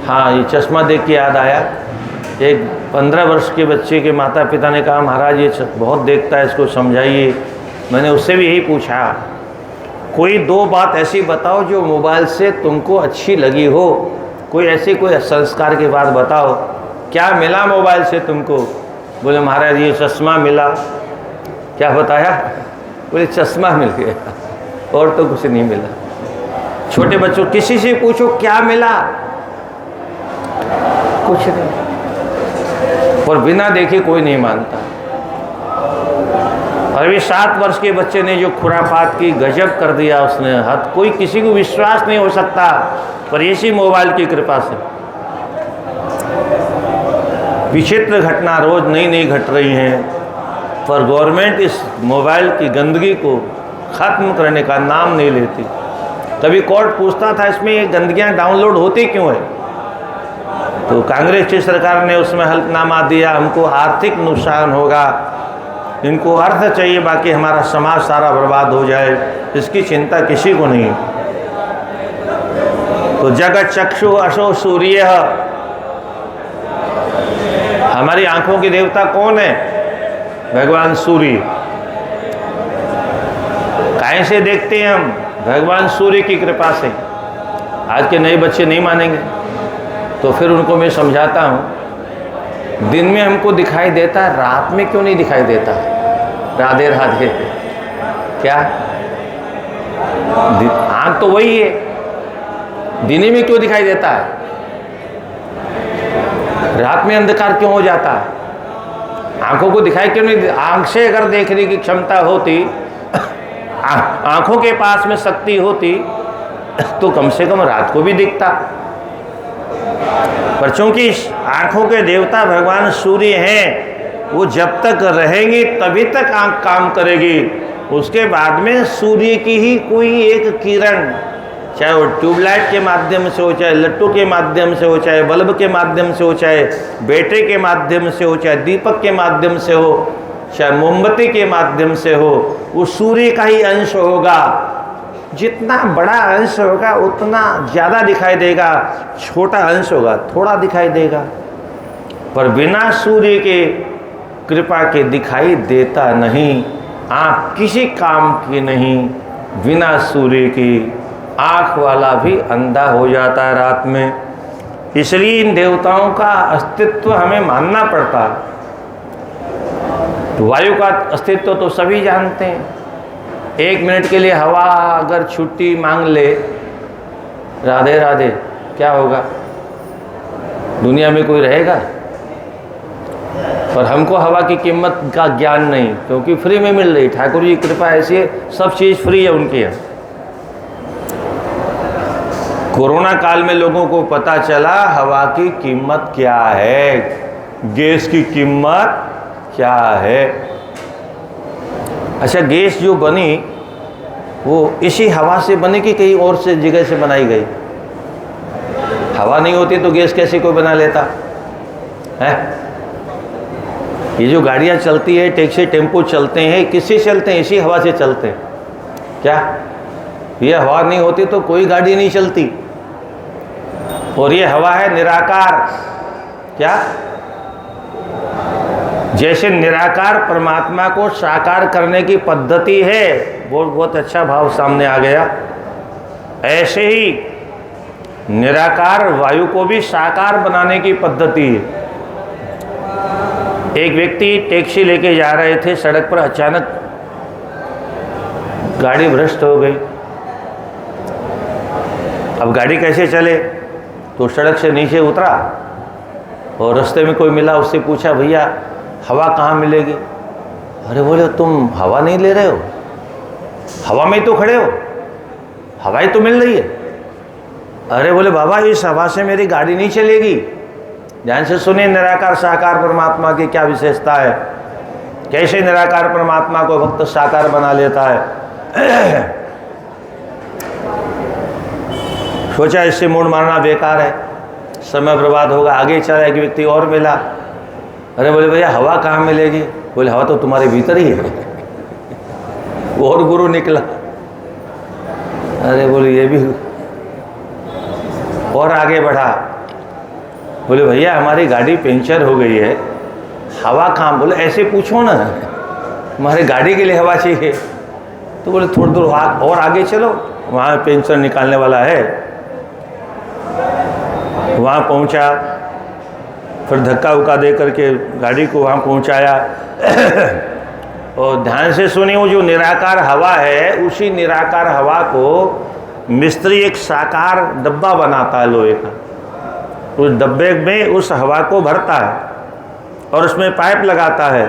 S1: हाँ, ये चश्मा देख के याद आया, एक 15 वर्ष के बच्चे के माता पिता ने कहा, महाराज ये बहुत देखता है, इसको समझाइए। मैंने उससे भी यही पूछा, कोई 2 बात ऐसी बताओ जो मोबाइल से तुमको अच्छी लगी हो, कोई ऐसी कोई संस्कार की बात बताओ, क्या मिला मोबाइल से तुमको? बोले महाराज ये चश्मा मिला। क्या बताया? बोले चश्मा मिल गया, और तो कुछ नहीं मिला। छोटे बच्चों किसी से पूछो क्या मिला? कुछ नहीं। और बिना देखे कोई नहीं मानता। और अभी 7 वर्ष के बच्चे ने जो खुराफात की गजब कर दिया उसने, हद, कोई किसी को विश्वास नहीं हो सकता, पर इसी मोबाइल की कृपा से। विचित्र घटना रोज नई नई घट रही हैं। पर गवर्नमेंट इस मोबाइल की गंदगी को ख़त्म करने का नाम नहीं लेती। कभी कोर्ट पूछता था इसमें ये गंदगियाँ डाउनलोड होती क्यों है, तो कांग्रेस की सरकार ने उसमें हल्फनामा दिया, हमको आर्थिक नुकसान होगा, इनको अर्थ चाहिए, बाकी हमारा समाज सारा बर्बाद हो जाए, इसकी चिंता किसी को नहीं। तो जगत चक्षु अशो सूर्य, हमारी आंखों के देवता कौन है? भगवान सूर्य। काहे से देखते हैं हम? भगवान सूर्य की कृपा से। आज के नए बच्चे नहीं मानेंगे, तो फिर उनको मैं समझाता हूँ, दिन में हमको दिखाई देता है, रात में क्यों नहीं दिखाई देता? राधे राधे। क्या आँख तो वही है, दिन में क्यों दिखाई देता है? रात में अंधकार क्यों हो जाता है? आंखों को दिखाई क्यों नहीं? आंख से अगर देखने की क्षमता होती, आंखों के पास में शक्ति होती, तो कम से कम रात को भी दिखता। पर चूंकि आंखों के देवता भगवान सूर्य हैं, वो जब तक रहेंगे तभी तक आंख काम करेगी, उसके बाद में सूर्य की ही कोई एक किरण, चाहे वो ट्यूबलाइट के माध्यम से हो, चाहे लट्टू के माध्यम से हो, चाहे बल्ब के माध्यम से हो, चाहे बैटरी के माध्यम से हो, चाहे दीपक के माध्यम से हो, चाहे मोमबत्ती के माध्यम से हो, वो सूर्य का ही अंश होगा। जितना बड़ा अंश होगा उतना ज़्यादा दिखाई देगा, छोटा अंश होगा थोड़ा दिखाई देगा। पर बिना सूर्य के कृपा के दिखाई देता नहीं। आँख किसी काम की नहीं, बिना सूर्य की आँख वाला भी अंधा हो जाता है रात में। इसलिए इन देवताओं का अस्तित्व हमें मानना पड़ता है। वायु का अस्तित्व तो सभी जानते हैं। 1 मिनट के लिए हवा अगर छुट्टी मांग ले, राधे राधे, क्या होगा? दुनिया में कोई रहेगा? पर हमको हवा की कीमत का ज्ञान नहीं, क्योंकि फ्री में मिल रही। ठाकुर जी की कृपा ऐसी है, सब चीज़ फ्री है उनके यहाँ। कोरोना काल में लोगों को पता चला हवा की कीमत क्या है, गैस की कीमत क्या है। अच्छा, गैस जो बनी वो इसी हवा से बनी कि कहीं और से जगह से बनाई गई? हवा नहीं होती तो गैस कैसे कोई बना लेता है? ये जो गाड़ियाँ चलती है, टैक्सी टेम्पो चलते हैं, किससे चलते हैं? इसी हवा से चलते हैं। क्या ये हवा नहीं होती तो कोई गाड़ी नहीं चलती? और ये हवा है निराकार। क्या? जैसे निराकार परमात्मा को साकार करने की पद्धति है, वो बहुत अच्छा भाव सामने आ गया, ऐसे ही निराकार वायु को भी साकार बनाने की पद्धति है। एक व्यक्ति टैक्सी लेके जा रहे थे, सड़क पर अचानक गाड़ी भ्रष्ट हो गई। अब गाड़ी कैसे चले? तो सड़क से नीचे उतरा और रास्ते में कोई मिला, उससे पूछा, भैया हवा कहाँ मिलेगी? अरे बोले, तुम हवा नहीं ले रहे हो, हवा में तो खड़े हो, हवाई तो मिल रही है। अरे बोले, बाबा इस हवा से मेरी गाड़ी नहीं चलेगी। ध्यान से सुनिए, निराकार साकार परमात्मा की क्या विशेषता है, कैसे निराकार परमात्मा को भक्त साकार बना लेता है। सोचा इससे मूड मारना बेकार है, समय बर्बाद होगा। आगे चला, एक व्यक्ति और मिला। अरे बोले, भैया हवा कहाँ मिलेगी? बोले, हवा तो तुम्हारे भीतर ही है। और गुरु निकला। अरे बोले, ये भी। और आगे बढ़ा। बोले, भैया हमारी गाड़ी पंचर हो गई है, हवा कहाँ? बोले, ऐसे पूछो ना, हमारी गाड़ी के लिए हवा चाहिए। तो बोले, थोड़ी दूर और आगे चलो, वहाँ पंचर निकालने वाला है। वहाँ पहुँचा, फिर धक्का उक्का दे करके गाड़ी को वहाँ पहुँचाया। और ध्यान से सुनिए, वो जो निराकार हवा है, उसी निराकार हवा को मिस्त्री एक साकार डब्बा बनाता है लोहे का। उस डब्बे में उस हवा को भरता है और उसमें पाइप लगाता है,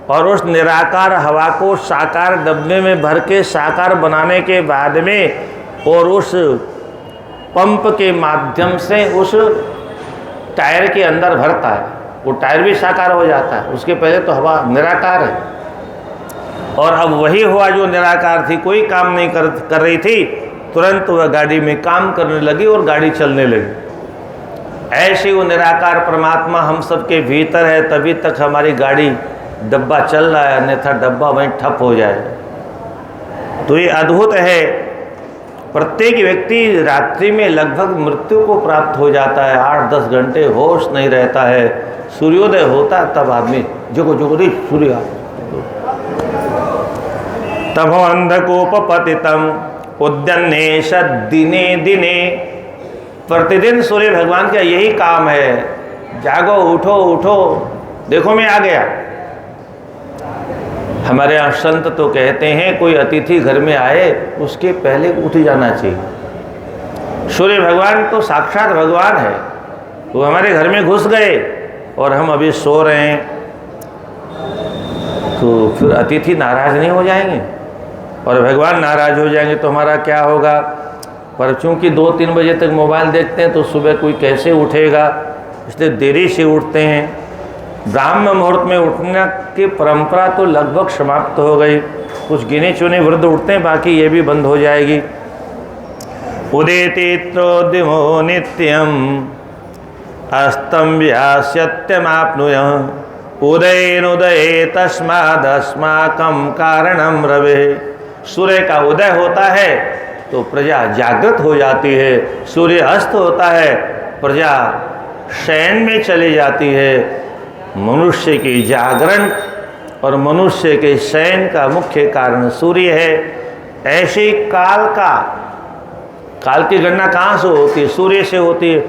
S1: और उस निराकार हवा को साकार डब्बे में भर के साकार बनाने के बाद में, और उस पंप के माध्यम से उस टायर के अंदर भरता है। वो टायर भी साकार हो जाता है। उसके पहले तो हवा निराकार है, और अब वही हुआ जो निराकार थी, कोई काम नहीं कर रही थी, तुरंत वह गाड़ी में काम करने लगी और गाड़ी चलने लगी। ऐसे वो निराकार परमात्मा हम सबके भीतर है, तभी तक हमारी गाड़ी डब्बा चल रहा है, अन्यथा डब्बा वहीं ठप हो जाए। तो ये अद्भुत है। प्रत्येक व्यक्ति रात्रि में लगभग मृत्यु को प्राप्त हो जाता है, 8-10 घंटे होश नहीं रहता है। सूर्योदय होता है तब आदमी जोगो रे सूर्य, तब अंधकोपपतितम उद्यन्नेश दिने दिने। प्रतिदिन सूर्य भगवान का यही काम है, जागो उठो उठो, देखो मैं आ गया। हमारे यहाँ संत तो कहते हैं कोई अतिथि घर में आए उसके पहले उठ जाना चाहिए। सूर्य भगवान तो साक्षात भगवान है, वो हमारे घर में घुस गए और हम अभी सो रहे हैं, तो फिर अतिथि नाराज नहीं हो जाएंगे? और भगवान नाराज हो जाएंगे तो हमारा क्या होगा? पर चूंकि 2-3 बजे तक मोबाइल देखते हैं तो सुबह कोई कैसे उठेगा, इसलिए देरी से उठते हैं। ब्राह्म मुहूर्त में उठने की परंपरा तो लगभग समाप्त हो गई, कुछ गिने चुने वृद्ध उठते हैं, बाकी ये भी बंद हो जाएगी। उदेतित्रोद्यमो नित्यम अस्तम व्यास्यत्यमाप्नुयः उदयेनुदये तस्मादस्माकं कारणं रवे। सूर्य का उदय होता है तो प्रजा जागृत हो जाती है, सूर्य अस्त होता है प्रजा शयन में चली जाती है। मनुष्य की जागरण और मनुष्य के शयन का मुख्य कारण सूर्य है। ऐसे काल की गणना कहाँ से होती है? सूर्य से होती है।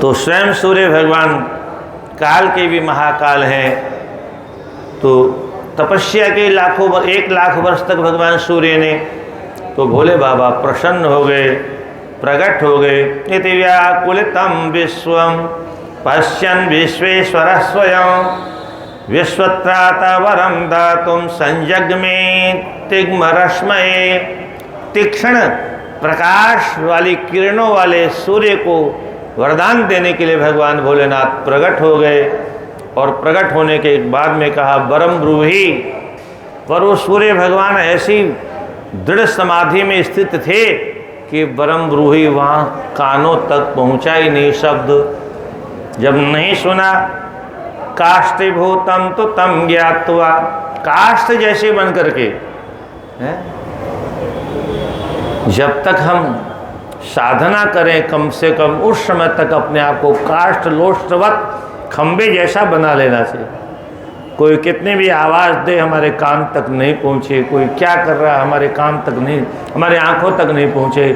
S1: तो स्वयं सूर्य भगवान काल के भी महाकाल हैं। तो तपस्या के 1 लाख वर्ष तक भगवान सूर्य ने, तो भोले बाबा प्रसन्न हो गए, प्रकट हो गए। इति व्याकुलितं विश्वं पश्यन् विश्वेश्वरः स्वयं विश्वत्राता वरं दातुं संजग्मे तिग्मरश्मये। तीक्ष्ण प्रकाश वाली किरणों वाले सूर्य को वरदान देने के लिए भगवान भोलेनाथ प्रकट हो गए। और प्रकट होने के बाद में कहा वरम ब्रूहि। पर वो सूर्य भगवान ऐसी दृढ़ समाधि में स्थित थे कि वरम ब्रूहि वहाँ कानों तक पहुँचा ही नहीं शब्द। जब नहीं सुना, काष्ठीभूतम तो तम ज्ञात्वा, काष्ठ जैसे बन करके है? जब तक हम साधना करें कम से कम उस समय तक अपने आप को काष्ठ लोष्टवत खंबे जैसा बना लेना चाहिए। कोई कितनी भी आवाज़ दे हमारे कान तक नहीं पहुँचे, कोई क्या कर रहा है हमारे कान तक नहीं, हमारे आँखों तक नहीं पहुँचे,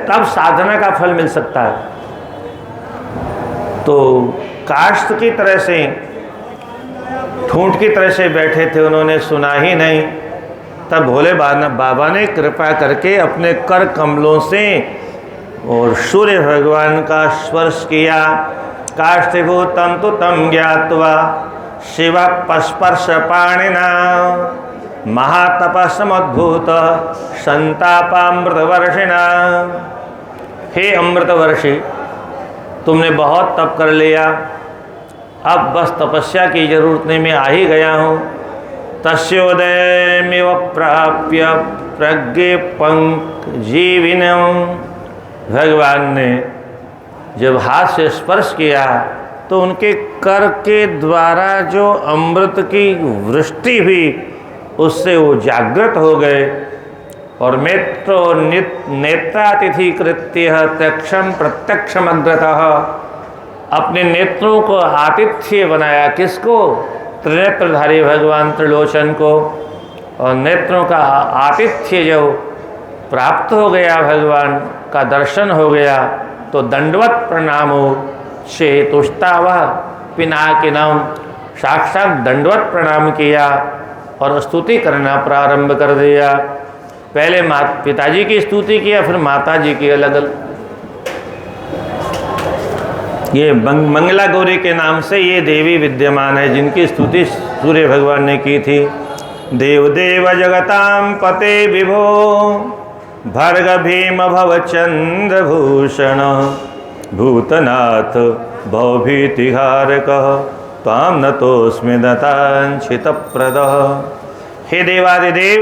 S1: तब साधना का फल मिल सकता है। तो काष्ठ की तरह से, ठूंठ की तरह से बैठे थे, उन्होंने सुना ही नहीं। तब भोले बाबा ने कृपा करके अपने कर कमलों से और सूर्य भगवान का स्पर्श किया। काष्ठीभूतं तु तं ज्ञात्वा शिव स्पर्श पाणिना महातपसमुद्भूत संतापामृतवर्षिणा। हे अमृतवर्षि, तुमने बहुत तप कर लिया, अब बस तपस्या की जरूरत नहीं, मैं आ ही गया हूँ। तस्योदयमिव प्राप्य प्रज्ञे पंकजीविनम्। भगवान ने जब हाथ से स्पर्श किया तो उनके कर के द्वारा जो अमृत की वृष्टि हुई उससे वो जागृत हो गए। और मेत्रो नेत्रातिथि कृत्य तक्षम प्रत्यक्षम अग्रतः, अपने नेत्रों को आतिथ्य बनाया। किसको? त्रिनेत्रधारी भगवान त्रिलोचन को। और नेत्रों का आतिथ्य जो प्राप्त हो गया, भगवान का दर्शन हो गया, तो दंडवत प्रणामो चेतुष्टावह पिनाकिनम, साक्षात दंडवत प्रणाम किया और स्तुति करना प्रारंभ कर दिया। पहले पिताजी की स्तुति किया, फिर माता जी की अलग अलग। ये मंगला गौरी के नाम से ये देवी विद्यमान है, जिनकी स्तुति सूर्य भगवान ने की थी। देवदेव जगतां पते विभो भर्ग भीम भव चंद्रभूषण भूतनाथ भवभीतिहारक त्वां नतोऽस्मि नतांचितप्रदः। हे देवादिदेव,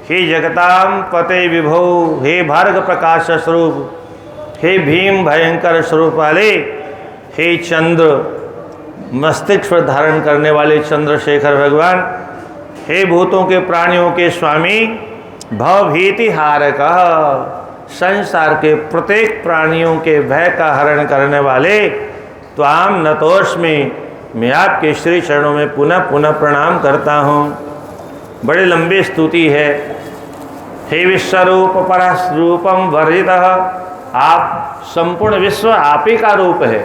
S1: हे जगतां पते विभो, हे भार्ग प्रकाश स्वरूप, हे भीम भयंकर स्वरूप वाले, हे चंद्र मस्तिष्क पर धारण करने वाले चंद्रशेखर भगवान, हे भूतों के प्राणियों के स्वामी, भवभीति हारकः, संसार के प्रत्येक प्राणियों के भय का हरण करने वाले, त्वां नतोऽस्मि, मैं आपके श्री चरणों में पुनः पुनः प्रणाम करता हूँ। बड़ी लंबी स्तुति है। हे विश्वरूप परस्वरूपम वर्जितः, आप संपूर्ण विश्व आप ही का रूप है,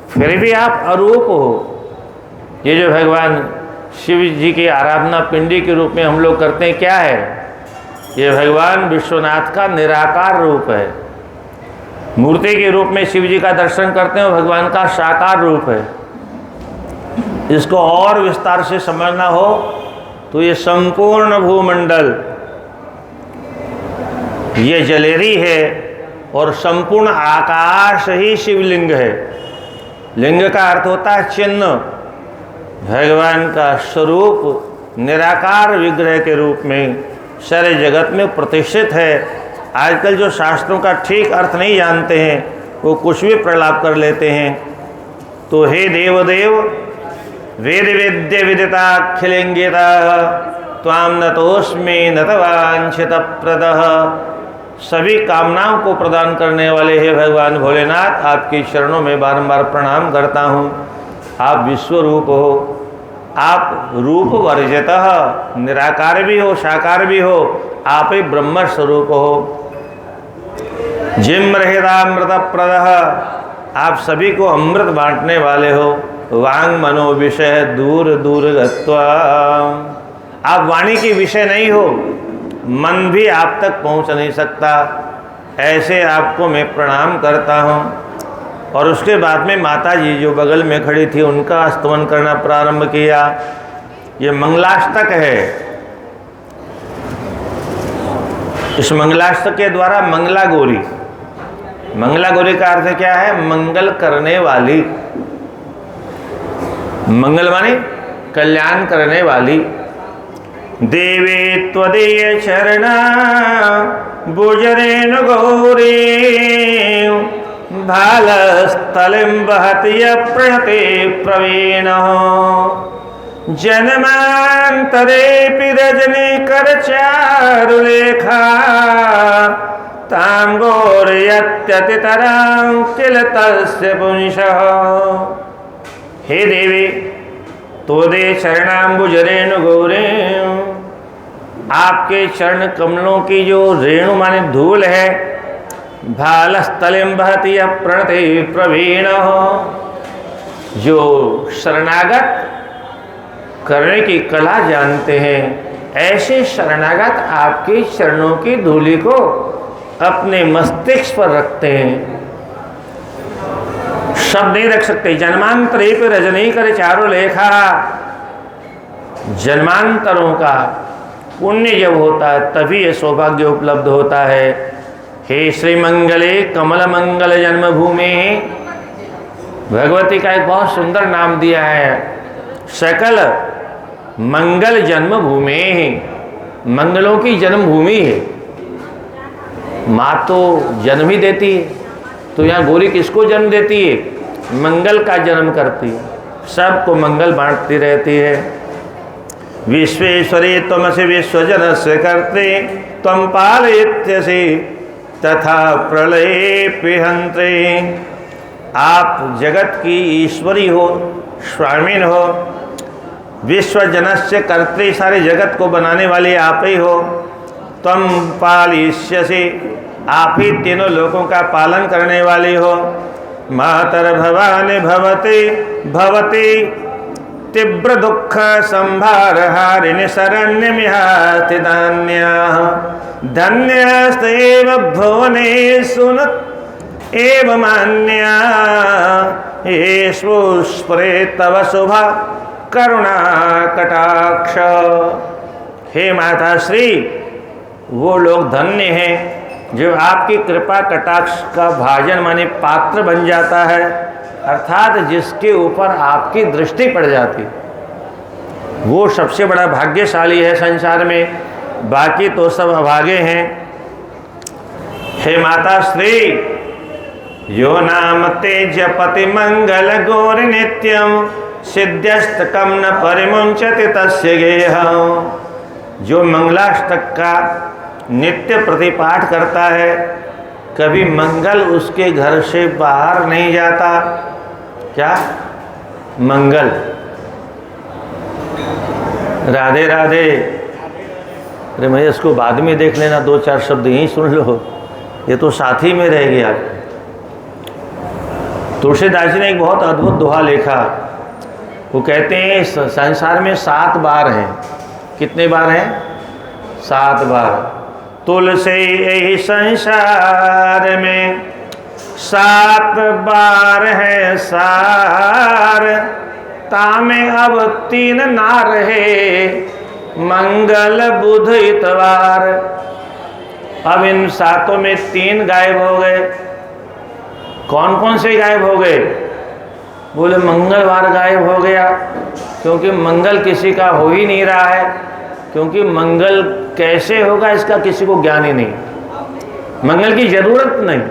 S1: फिर भी आप अरूप हो। ये जो भगवान शिव जी की आराधना पिंडी के रूप में हम लोग करते हैं, क्या है? ये भगवान विश्वनाथ का निराकार रूप है। मूर्ति के रूप में शिव जी का दर्शन करते हैं, भगवान का साकार रूप है। इसको और विस्तार से समझना हो तो ये संपूर्ण भूमंडल ये जलेरी है और संपूर्ण आकाश ही शिवलिंग है। लिंग का अर्थ होता है चिन्ह। भगवान का स्वरूप निराकार विग्रह के रूप में सारे जगत में प्रतिष्ठित है। आजकल जो शास्त्रों का ठीक अर्थ नहीं जानते हैं, वो कुछ भी प्रलाप कर लेते हैं। तो हे देवदेव, वेद वेद्य विदिताखिलिंगिता, त्वां नतोऽस्मि नतवांछितप्रदः, सभी कामनाओं को प्रदान करने वाले हे भगवान भोलेनाथ, आपके चरणों में बारंबार प्रणाम करता हूँ। आप विश्वरूप हो, आप रूप वर्जितः, निराकार भी हो साकार भी हो, आप ही ब्रह्म स्वरूप हो। जिम्रहितामृत प्रदः, आप सभी को अमृत बांटने वाले हो। वांग मनो विषय दूर दूर गत्वा, आप वाणी की विषय नहीं हो, मन भी आप तक पहुंच नहीं सकता, ऐसे आपको मैं प्रणाम करता हूं। और उसके बाद में माता जी जो बगल में खड़ी थी उनका स्तवन करना प्रारंभ किया। ये मंगलाष्टक है। इस मंगलाष्टक के द्वारा मंगला गौरी, मंगला गौरी का अर्थ क्या है? मंगल करने वाली। मंगल माने कल्याण करने वाली। देवे त्वदीय चरणा बुजरेण गौरी, भालस्थलिं वहति प्रणते प्रवीणः, जन्मान्तरेऽपि रजनीकरचारुलेखा, तां गौरयत्यतितरां किल तस्य पुंसः। हे देवी, तोदे चरणाम्बुजरेणु गौरी, आपके चरण कमलों की जो रेणु माने धूल है, भालस्थलिं वहति प्रणते प्रवीणः, जो शरणागत करने की कला जानते हैं, ऐसे शरणागत आपके चरणों की धूलि को अपने मस्तिष्क पर रखते हैं। शब्द नहीं रख सकते। जन्मांतरे पे रजनी करे चारों लेखा, जन्मांतरों का पुण्य जब होता है तभी ये सौभाग्य उपलब्ध होता है। हे श्री मंगले कमल मंगल जन्मभूमि, भगवती का एक बहुत सुंदर नाम दिया है, सकल मंगल जन्मभूमि, मंगलों की जन्मभूमि है। माँ तो जन्म ही देती है, तो यहाँ गौरी किसको जन्म देती है? मंगल का जन्म करती है, सबको मंगल बांटती रहती है। विश्वेश्वरी त्वमसि विश्वजनस्य कर्त्री, त्वं पालयिष्यसि तथा प्रलये हन्त्री। आप जगत की ईश्वरी हो, स्वामिन हो, विश्वजनस्य कर्त्री, सारे जगत को बनाने वाली आप ही हो। त्वं पालयिष्यसि, आप ही तीनों लोगों का पालन करने वाली हो। मातर भवानी भवती भवती तीव्र दुख संभार हारिणी शरण्यमिहाति धान्याः, धन्यस्तेव भुवने सुनत एव मान्या, येषु स्फुरे तव शुभा करुणा कटाक्ष। हे माता श्री, वो लोग धन्य हैं जो आपकी कृपा कटाक्ष का भाजन माने पात्र बन जाता है। अर्थात जिसके ऊपर आपकी दृष्टि पड़ जाती, वो सबसे बड़ा भाग्यशाली है संसार में, बाकी तो सब अभागे हैं। हे माता श्री, यो नाम तेजपति मंगल गौर नित्यम सिद्ध्यस्तकम न परिमुंचति तस्य गेहम्। जो मंगलाष्टक का नित्य प्रतिपाठ करता है, कभी मंगल उसके घर से बाहर नहीं जाता। क्या मंगल? राधे राधे। अरे मैं इसको बाद में देख लेना, 2-4 शब्द यहीं सुन लो, ये तो साथी में रह गया। तुलसीदास जी ने एक बहुत अद्भुत दोहा लिखा। वो कहते हैं संसार में 7 बार हैं। कितने बार हैं? 7 बार। तुलसी यही संसार में 7 बार है सार, तामे अब 3 ना रहे मंगल बुध इतवार। अब इन 7 में 3 गायब हो गए। कौन कौन से गायब हो गए? बोले मंगलवार गायब हो गया, क्योंकि मंगल किसी का हो ही नहीं रहा है, क्योंकि मंगल कैसे होगा इसका किसी को ज्ञान ही नहीं, मंगल की जरूरत नहीं।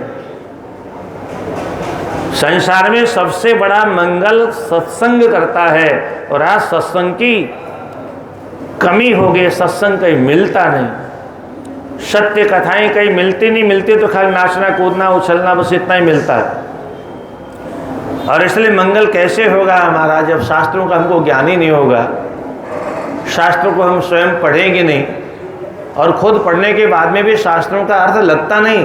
S1: संसार में सबसे बड़ा मंगल सत्संग करता है, और आज सत्संग की कमी हो गई, सत्संग कहीं मिलता नहीं, सत्य कथाएं कहीं मिलती नहीं, मिलती तो खाली नाचना कूदना उछलना बस इतना ही मिलता है। और इसलिए मंगल कैसे होगा हमारा जब शास्त्रों का हमको ज्ञान ही नहीं होगा, शास्त्रों को हम स्वयं पढ़ेंगे नहीं, और खुद पढ़ने के बाद में भी शास्त्रों का अर्थ लगता नहीं।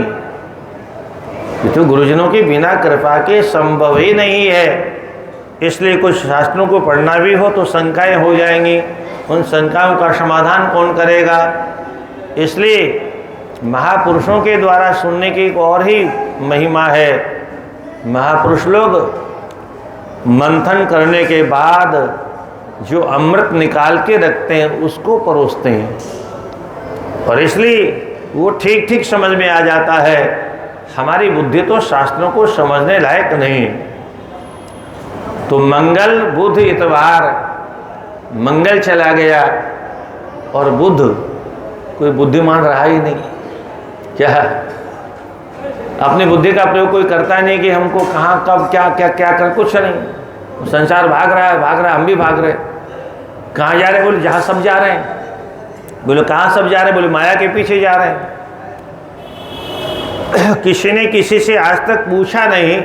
S1: ये तो गुरुजनों की बिना कृपा के संभव ही नहीं है। इसलिए कुछ शास्त्रों को पढ़ना भी हो तो शंकाएं हो जाएंगी, उन शंकाओं का समाधान कौन करेगा। इसलिए महापुरुषों के द्वारा सुनने की एक और ही महिमा है। महापुरुष लोग मंथन करने के बाद जो अमृत निकाल के रखते हैं उसको परोसते हैं, और इसलिए वो ठीक ठीक समझ में आ जाता है। हमारी बुद्धि तो शास्त्रों को समझने लायक नहीं। तो मंगल बुध इतवार, मंगल चला गया और बुध, कोई बुद्धिमान रहा ही नहीं। क्या अपनी बुद्धि का प्रयोग कोई करता नहीं कि हमको कहाँ कब क्या क्या क्या कर, कुछ नहीं। संसार भाग रहा है, हम भी भाग रहे। कहाँ जा रहे? बोले जहाँ सब जा रहे हैं। बोले कहाँ सब जा रहे हैं? बोले माया के पीछे जा रहे हैं। किसी ने किसी से आज तक पूछा नहीं,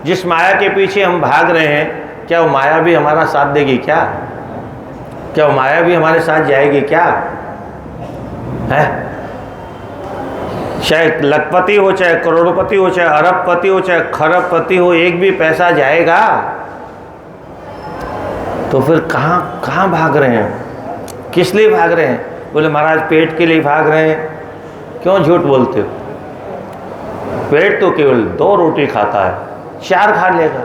S1: जिस माया के पीछे हम भाग रहे हैं, क्या वो माया भी हमारा साथ देगी? क्या वो माया भी हमारे साथ जाएगी? क्या है? चाहे लखपति हो, चाहे करोड़पति हो, चाहे अरबपति हो, चाहे खरबपति हो, एक भी पैसा जाएगा? तो फिर कहाँ भाग रहे हैं? किस लिए भाग रहे हैं? बोले महाराज पेट के लिए भाग रहे हैं। क्यों झूठ बोलते हो? पेट तो केवल 2 रोटी खाता है, 4 खा लेगा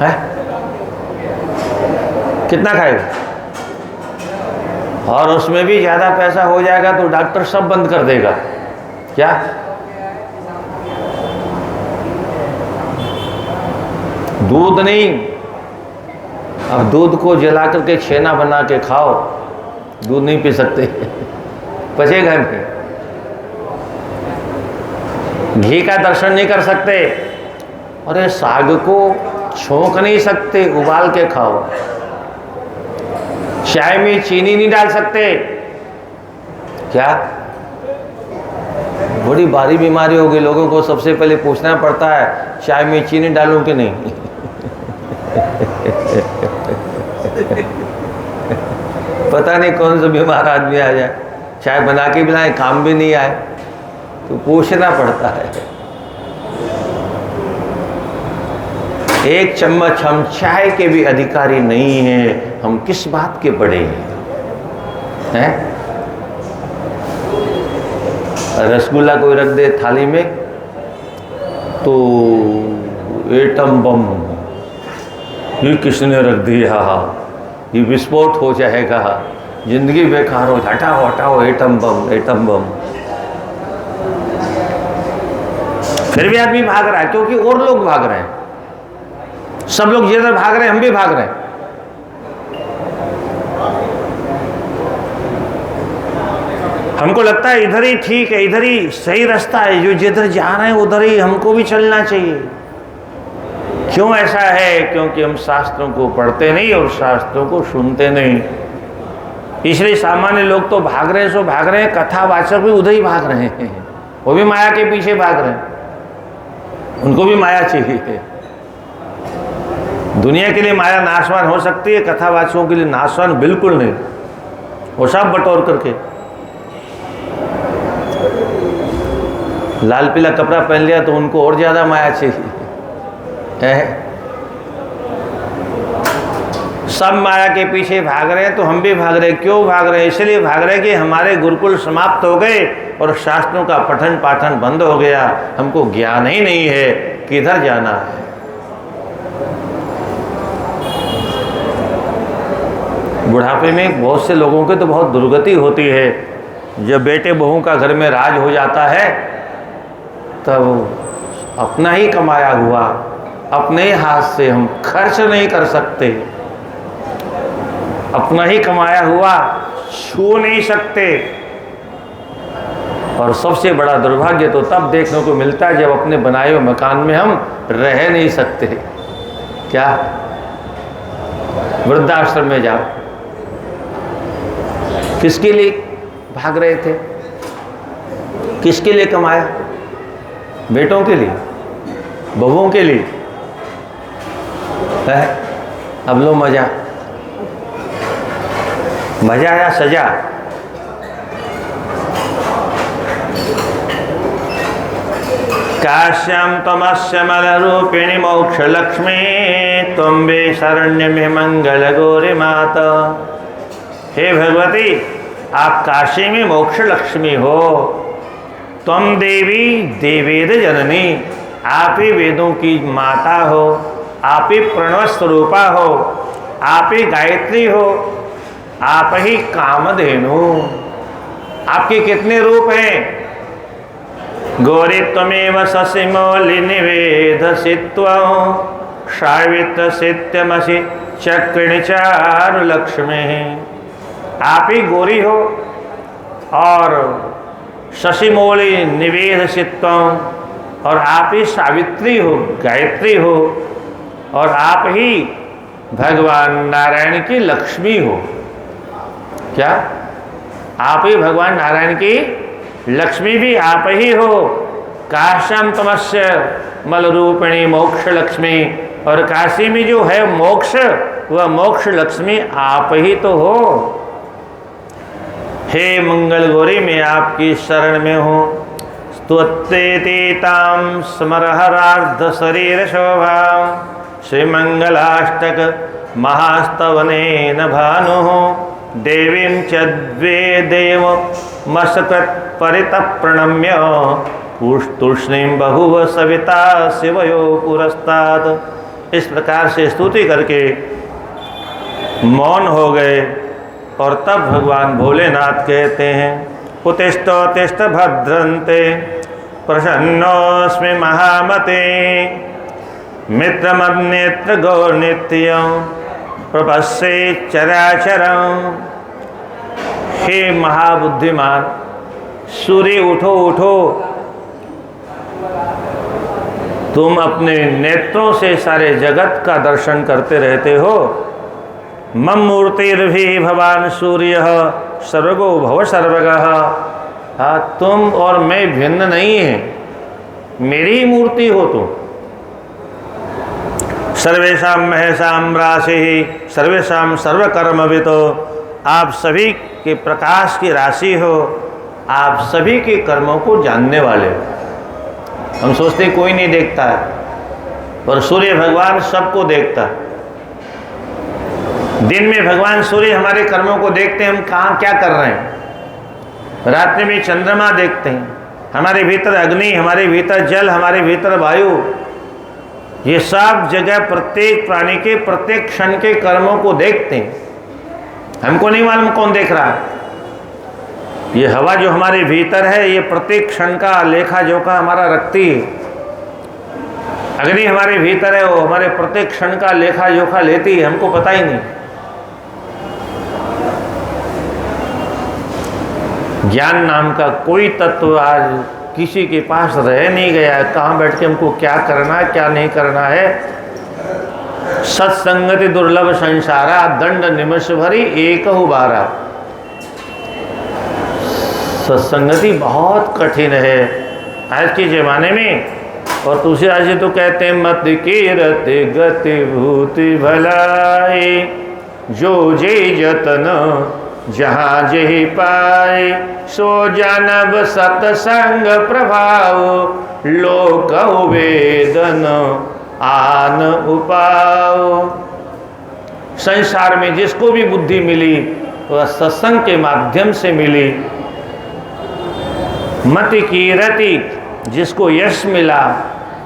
S1: है? कितना खाएगा? और उसमें भी ज़्यादा पैसा हो जाएगा तो डॉक्टर सब बंद कर देगा। क्या दूध नहीं, अब दूध को जला करके छेना बना के खाओ, दूध नहीं पी सकते पचेगा नहीं। घी का दर्शन नहीं कर सकते, अरे साग को छोंक नहीं सकते, उबाल के खाओ। चाय में चीनी नहीं डाल सकते। क्या बड़ी भारी बीमारी हो गई, लोगों को सबसे पहले पूछना पड़ता है चाय में चीनी डालूं कि नहीं पता नहीं कौन सा बीमार आदमी आ जाए, चाय बना के बनाए काम भी नहीं आए, तो पूछना पड़ता है। एक चम्मच हम चाय के भी अधिकारी नहीं हैं, हम किस बात के बड़े हैं? रसगुल्ला कोई रख दे थाली में तो एटम बम, ये किसने रख दिया, ये विस्फोट हो जाएगा, जिंदगी बेकार हो, हटाओ हटाओ एटम बम एटम बम। फिर भी आदमी भाग रहा है क्योंकि और लोग भाग रहे हैं। सब लोग जिधर भाग रहे हैं हम भी भाग रहे हैं। हमको लगता है इधर ही ठीक है, इधर ही सही रास्ता है, जो जिधर जा रहे हैं उधर ही हमको भी चलना चाहिए। क्यों ऐसा है? क्योंकि हम शास्त्रों को पढ़ते नहीं और शास्त्रों को सुनते नहीं। इसलिए सामान्य लोग तो भाग रहे हैं, सो भाग रहे हैं, कथावाचक भी उधर ही भाग रहे हैं, वो भी माया के पीछे भाग रहे हैं, उनको भी माया चाहिए। दुनिया के लिए माया नाशवान हो सकती है, कथावाचकों के लिए नाशवान बिल्कुल नहीं, वो सब बटोर करके। लाल पीला कपड़ा पहन लिया तो उनको और ज्यादा माया चाहिए है। सब माया के पीछे भाग रहे हैं तो हम भी भाग रहे हैं। क्यों भाग रहे हैं? इसलिए भाग रहे हैं कि हमारे गुरुकुल समाप्त हो गए और शास्त्रों का पठन पाठन बंद हो गया, हमको ज्ञान ही नहीं है किधर जाना है। बुढ़ापे में बहुत से लोगों के तो बहुत दुर्गति होती है। जब बेटे बहू का घर में राज हो जाता है तब अपना ही कमाया हुआ अपने ही हाथ से हम खर्च नहीं कर सकते, अपना ही कमाया हुआ छू नहीं सकते। और सबसे बड़ा दुर्भाग्य तो तब देखने को मिलता है जब अपने बनाए हुए मकान में हम रह नहीं सकते। क्या? वृद्धाश्रम में जाओ, किसके लिए भाग रहे थे? किसके लिए कमाया? बेटों के लिए, बहुओं के लिए है? अब लो मजा, मजा या सजा? काश्याम तमस्य मलरूपिणी मोक्ष लक्ष्मी तुम वे शरण्य में मंगल गौरी माता। हे भगवती, आप काशी में मोक्ष लक्ष्मी हो, तुम देवी देवेद जननी, आप ही वेदों की माता हो, आप ही प्रणव स्वरूपा हो, आप ही गायत्री हो, आप ही कामधेनु। आपके कितने रूप हैं? गौरी त्वमेव शशिमौलि निवेदसित्वं सावित्र सित्यमसि चक्रिणी चारु लक्ष्मी। आप ही गौरी हो और शशिमौलि निवेदसित्वं, और आप ही सावित्री हो, गायत्री हो, और आप ही भगवान नारायण की लक्ष्मी हो। क्या? आप ही भगवान नारायण की लक्ष्मी भी आप ही हो। काश्याम तमस्य मलरूपिणी मोक्ष लक्ष्मी, और काशी में जो है मोक्ष, वह मोक्ष लक्ष्मी आप ही तो हो। हे मंगल गौरी, मैं आपकी शरण में हूँ। स्तुत्येतां स्मरहरार्ध शरीर शोभा श्री मंगलाष्टक महास्तवनेन भानुः देवीं च द्वे देव मसकृत परितः प्रणम्य तूष्णीं बहुव सविता शिवयो पुरस्तात्। इस प्रकार से स्तुति करके मौन हो गए और तब भगवान भोलेनाथ कहते हैं, उत्तिष्ठ उत्तिष्ठ भद्रन्ते प्रसन्नोऽस्मि महामते मित्रमन्नेत्र गौर्नित्यं प्रपश्ये चराचरं। हे महाबुद्धिमान सूर्य, उठो उठो, तुम अपने नेत्रों से सारे जगत का दर्शन करते रहते हो। मम मूर्तिर्भि भवान सूर्य सर्वगो भव सर्वगः। हाँ, तुम और मैं भिन्न नहीं है, मेरी मूर्ति हो तुम। सर्वेषां महेशां राशि सर्वेषां सर्वकर्मवितो, आप सभी के प्रकाश की राशि हो, आप सभी के कर्मों को जानने वाले हो। हम सोचते कोई नहीं देखता है, और सूर्य भगवान सबको देखता है। दिन में भगवान सूर्य हमारे कर्मों को देखते हैं, हम कहाँ क्या कर रहे हैं। रात्रि में चंद्रमा देखते हैं, हमारे भीतर अग्नि, हमारे भीतर जल, हमारे भीतर वायु, ये सब जगह प्रत्येक प्राणी के प्रत्येक क्षण के कर्मों को देखते हैं। हमको नहीं मालूम कौन देख रहा है। ये हवा जो हमारे भीतर है, ये प्रत्येक क्षण का लेखा जोखा हमारा रखती है। अग्नि हमारे भीतर है, वो हमारे प्रत्येक क्षण का लेखा जोखा लेती है, हमको पता ही नहीं। ज्ञान नाम का कोई तत्व आज किसी के पास रह नहीं गया है। कहाँ बैठ के हमको क्या करना है, क्या नहीं करना है। सत्संगति दुर्लभ संसारा, दंड निमिष भरी एक बारा। सत्संगति बहुत कठिन है आज के जमाने में। और तुलसीदास जी तो कहते हैं, मत कीरति गति भूति भलाई, जो जे जतन जहाँ जेहि पाए, सो जानब सत्संग प्रभाव, लोक वेदन आन उपाओ। संसार में जिसको भी बुद्धि मिली वह सत्संग के माध्यम से मिली। मति कीरति, जिसको यश मिला,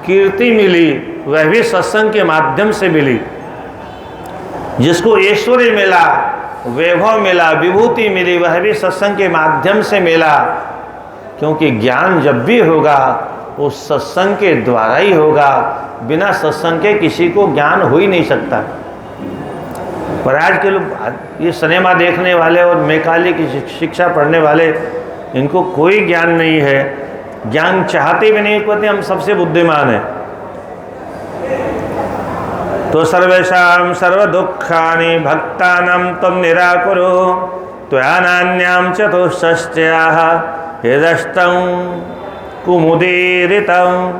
S1: कीर्ति मिली, वह भी सत्संग के माध्यम से मिली। जिसको ऐश्वर्य मिला, वैभव मिला, विभूति मिली, वह भी सत्संग के माध्यम से मिला। क्योंकि ज्ञान जब भी होगा वो सत्संग के द्वारा ही होगा। बिना सत्संग के किसी को ज्ञान हो ही नहीं सकता। पर आज के लोग ये सिनेमा देखने वाले और मैकाले की शिक्षा पढ़ने वाले, इनको कोई ज्ञान नहीं है। ज्ञान चाहते भी नहीं, कहते हम सबसे बुद्धिमान हैं। तो सर्वेषां सर्व दुखानि भक्तानां त्वं निराकुरो, त्वया नान्यां चतुष्षष्ट्याः यदष्टं कुमुदीरितं।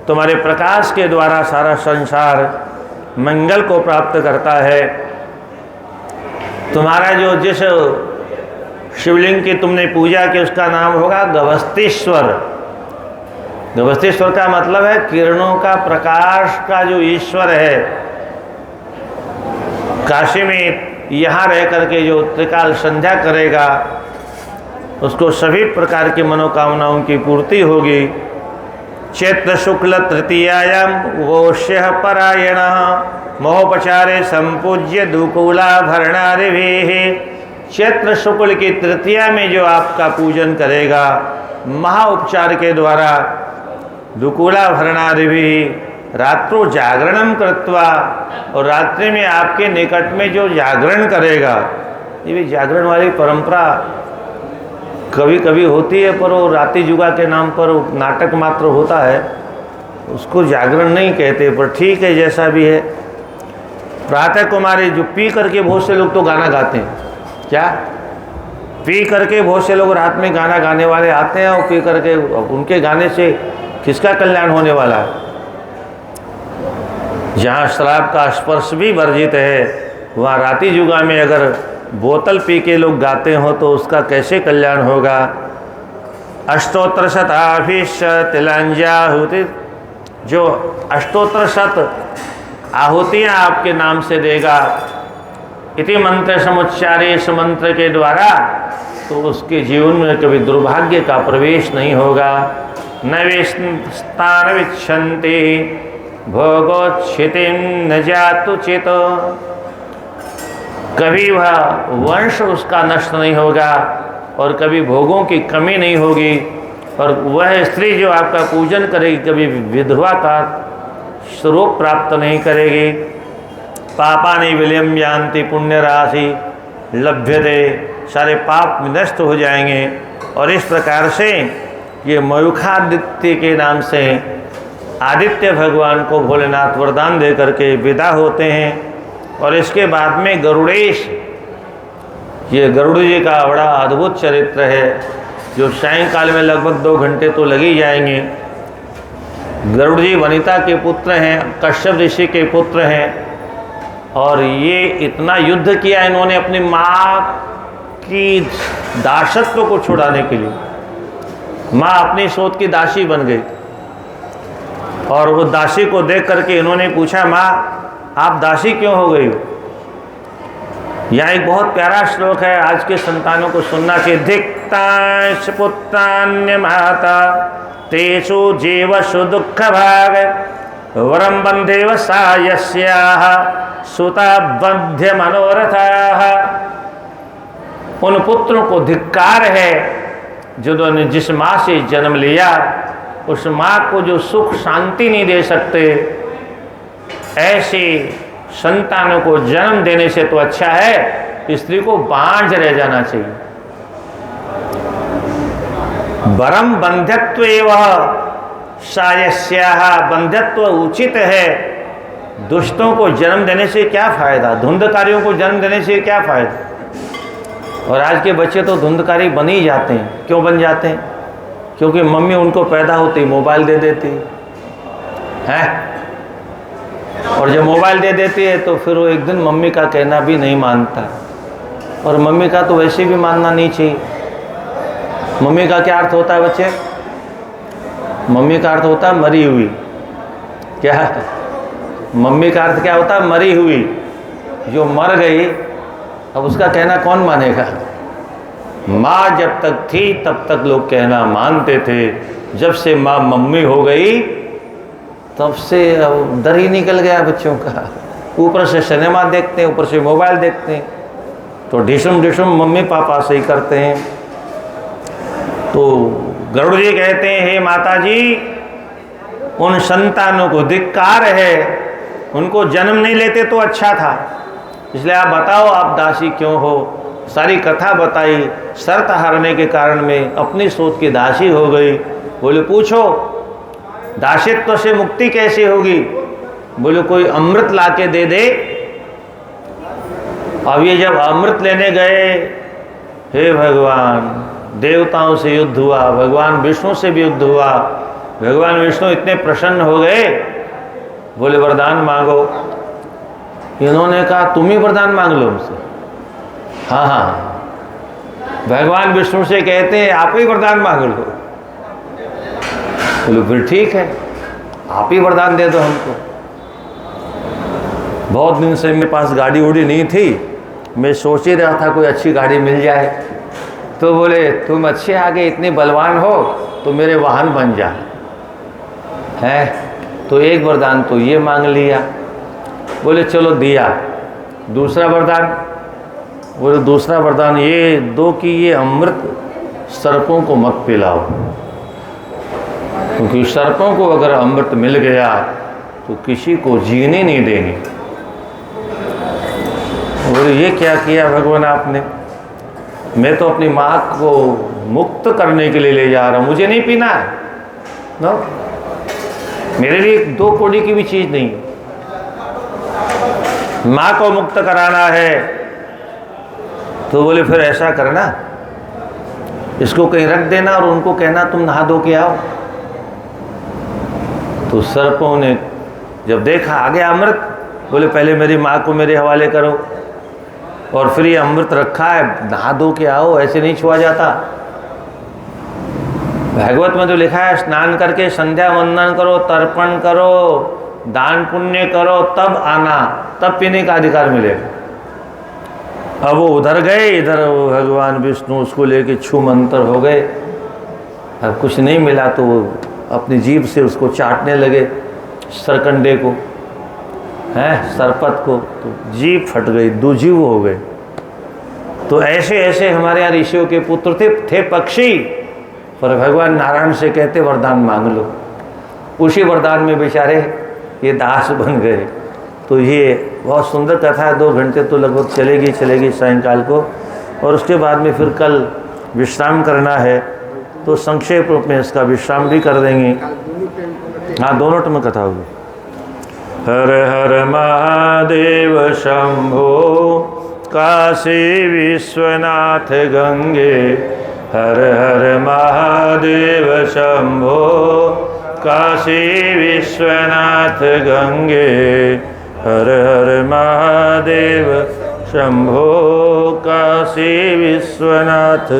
S1: तुम्हारे प्रकाश के द्वारा सारा संसार मंगल को प्राप्त करता है। तुम्हारा जो जिस शिवलिंग की तुमने पूजा की उसका नाम होगा गवस्तीश्वर। गवस्तीश्वर का मतलब है किरणों का, प्रकाश का जो ईश्वर है। काशी में यहाँ रह करके जो त्रिकाल संध्या करेगा उसको सभी प्रकार की मनोकामनाओं की पूर्ति होगी। चैत्र शुक्ल तृतीयायाम वोष्य परायण, मोहोपचारे संपूज्य दुकूलाभरणादिभिः। चैत्र शुक्ल की तृतीया में जो आपका पूजन करेगा महा उपचार के द्वारा, दुकूलाभरणादिभिः, रात्रो जागरणम कृत्वा, और रात्रि में आपके निकट में जो जागरण करेगा, ये भी जागरण वाली परंपरा कभी कभी होती है, पर वो राति जुगा के नाम पर नाटक मात्र होता है, उसको जागरण नहीं कहते। पर ठीक है, जैसा भी है। प्रातः कुमारी, जो पी करके बहुत से लोग तो गाना गाते हैं। क्या पी करके बहुत से लोग रात में गाना गाने वाले आते हैं, और पी करके उनके गाने से किसका कल्याण होने वाला है। जहाँ शराब का स्पर्श भी वर्जित है, वहाँ राति जुगा में अगर बोतल पी के लोग गाते हो तो उसका कैसे कल्याण होगा। अष्टोत्तर शताभिष तिलांजाहुति, जो अष्टोत्तर शत आहुतियाँ आपके नाम से देगा, इति मंत्र समुच्चारे, इस मंत्र के द्वारा, तो उसके जीवन में कभी दुर्भाग्य का प्रवेश नहीं होगा। न स्थान विच्छन्ति भोगोच्छितिं न जातु चित, कभी वह वंश उसका नष्ट नहीं होगा और कभी भोगों की कमी नहीं होगी। और वह स्त्री जो आपका पूजन करेगी कभी विधवा का स्वरूप प्राप्त नहीं करेगी। पापानि विलयम यान्ति पुण्य राशि लभ्यते, सारे पाप नष्ट हो जाएंगे। और इस प्रकार से ये मयूखादित्य के नाम से आदित्य भगवान को भोलेनाथ वरदान दे करके विदा होते हैं। और इसके बाद में गरुड़ेश, ये गरुड़ जी का बड़ा अद्भुत चरित्र है, जो सायंकाल में लगभग 2 घंटे तो लग ही जाएंगे। गरुड़ जी वनिता के पुत्र हैं, कश्यप ऋषि के पुत्र हैं। और ये इतना युद्ध किया इन्होंने अपनी माँ की दासत्व को छुड़ाने के लिए। माँ अपनी सोच की दासी बन गई, और वो दासी को देख करके इन्होंने पूछा, माँ आप दासी क्यों हो गई हो। यहाँ एक बहुत प्यारा श्लोक है, आज के संतानों को सुनना चाहिए। धिक्तांश पुत्रान्य माता तेषु जीवसु दुख भाग, वरम बंधेव सायस्याः सुता बंध्य मनोरथाः। उन पुत्रों को धिक्कार है जिन्होंने जिस माँ से जन्म लिया उस माँ को जो सुख शांति नहीं दे सकते, ऐसे संतानों को जन्म देने से तो अच्छा है स्त्री को बांझ रह जाना चाहिए। वरम बंध्यत्व एवं सायस्याः, बंध्यत्व उचित है। दुष्टों को जन्म देने से क्या फायदा, धुंधकारियों को जन्म देने से क्या फायदा। और आज के बच्चे तो धुंधकारी बन ही जाते हैं। क्यों बन जाते हैं? क्योंकि मम्मी उनको पैदा होते ही मोबाइल दे देती है, और जब मोबाइल दे देती है तो फिर वो एक दिन मम्मी का कहना भी नहीं मानता। और मम्मी का तो वैसे भी मानना नहीं चाहिए। मम्मी का क्या अर्थ होता है बच्चे? मम्मी का अर्थ होता है मरी हुई। क्या? मम्मी का अर्थ क्या होता है? मरी हुई। जो मर गई अब उसका कहना कौन मानेगा? माँ जब तक थी तब तक लोग कहना मानते थे, जब से माँ मम्मी हो गई तब से डर ही निकल गया बच्चों का। ऊपर से सिनेमा देखते हैं, ऊपर से मोबाइल देखते हैं, तो ढिशुम ढिशुम मम्मी पापा से ही करते हैं। तो गरुड़ जी कहते हैं, हे माता जी, उन संतानों को धिक्कार है, उनको जन्म नहीं लेते तो अच्छा था। इसलिए आप बताओ आप दासी क्यों हो। सारी कथा बताई। शर्त हारने के कारण में अपनी सोच की दासी हो गई। बोले पूछो दासित्व से मुक्ति कैसे होगी? बोले कोई अमृत लाके दे दे। अब ये जब अमृत लेने गए, हे भगवान, देवताओं से युद्ध हुआ, भगवान विष्णु से भी युद्ध हुआ। भगवान विष्णु इतने प्रसन्न हो गए, बोले वरदान मांगो। इन्होंने कहा तुम ही वरदान मांग लो हमसे। हाँ हाँ, भगवान विष्णु से कहते हैं आप ही वरदान मांग लो। बोले फिर ठीक है, आप ही वरदान दे दो हमको। बहुत दिन से मेरे पास गाड़ी उड़ी नहीं थी, मैं सोच ही रहा था कोई अच्छी गाड़ी मिल जाए। तो बोले तुम अच्छे आगे इतने बलवान हो तो मेरे वाहन बन जा। है तो एक वरदान तो ये मांग लिया। बोले चलो दिया। दूसरा वरदान? बोले दूसरा वरदान ये दो कि ये अमृत सर्पों को मत पिलाओ, क्योंकि सर्पों को अगर अमृत मिल गया तो किसी को जीने नहीं देंगे। बोले ये क्या किया भगवान आपने? मैं तो अपनी माँ को मुक्त करने के लिए ले जा रहा हूँ, मुझे नहीं पीना है ना, मेरे लिए दो कौड़ी की भी चीज़ नहीं। माँ को मुक्त कराना है तो बोले फिर ऐसा करना, इसको कहीं रख देना और उनको कहना तुम नहा धो के आओ। तो सर्पों ने जब देखा आ गया अमृत, बोले पहले मेरी माँ को मेरे हवाले करो और फिर ये अमृत रखा है, नहा धो के आओ, ऐसे नहीं छुआ जाता। भागवत में तो लिखा है स्नान करके संध्या वंदन करो, तर्पण करो, दान पुण्य करो, तब आना, तब पीने का अधिकार मिलेगा। अब वो उधर गए, इधर भगवान विष्णु उसको लेके छू मंतर हो गए। अब कुछ नहीं मिला तो वो अपनी जीभ से उसको चाटने लगे, सरकंडे को, हैं सरपत को, तो जीभ फट गई, दुजीव हो गए। तो ऐसे ऐसे हमारे यहाँ ऋषियों के पुत्र थे पक्षी, पर भगवान नारायण से कहते वरदान मांग लो। उसी वरदान में बेचारे ये दास बन गए। तो ये बहुत सुंदर कथा है, 2 घंटे तो लगभग चलेगी सायंकाल को, और उसके बाद में फिर कल विश्राम करना है, तो संक्षेप रूप में इसका विश्राम भी कर देंगे। हाँ, दोनों टाइम कथा होगी। हर हर महादेव शंभो काशी विश्वनाथ गंगे, हर हर महादेव शंभो काशी विश्वनाथ गंगे, हर हर महादेव शंभो काशी विश्वनाथ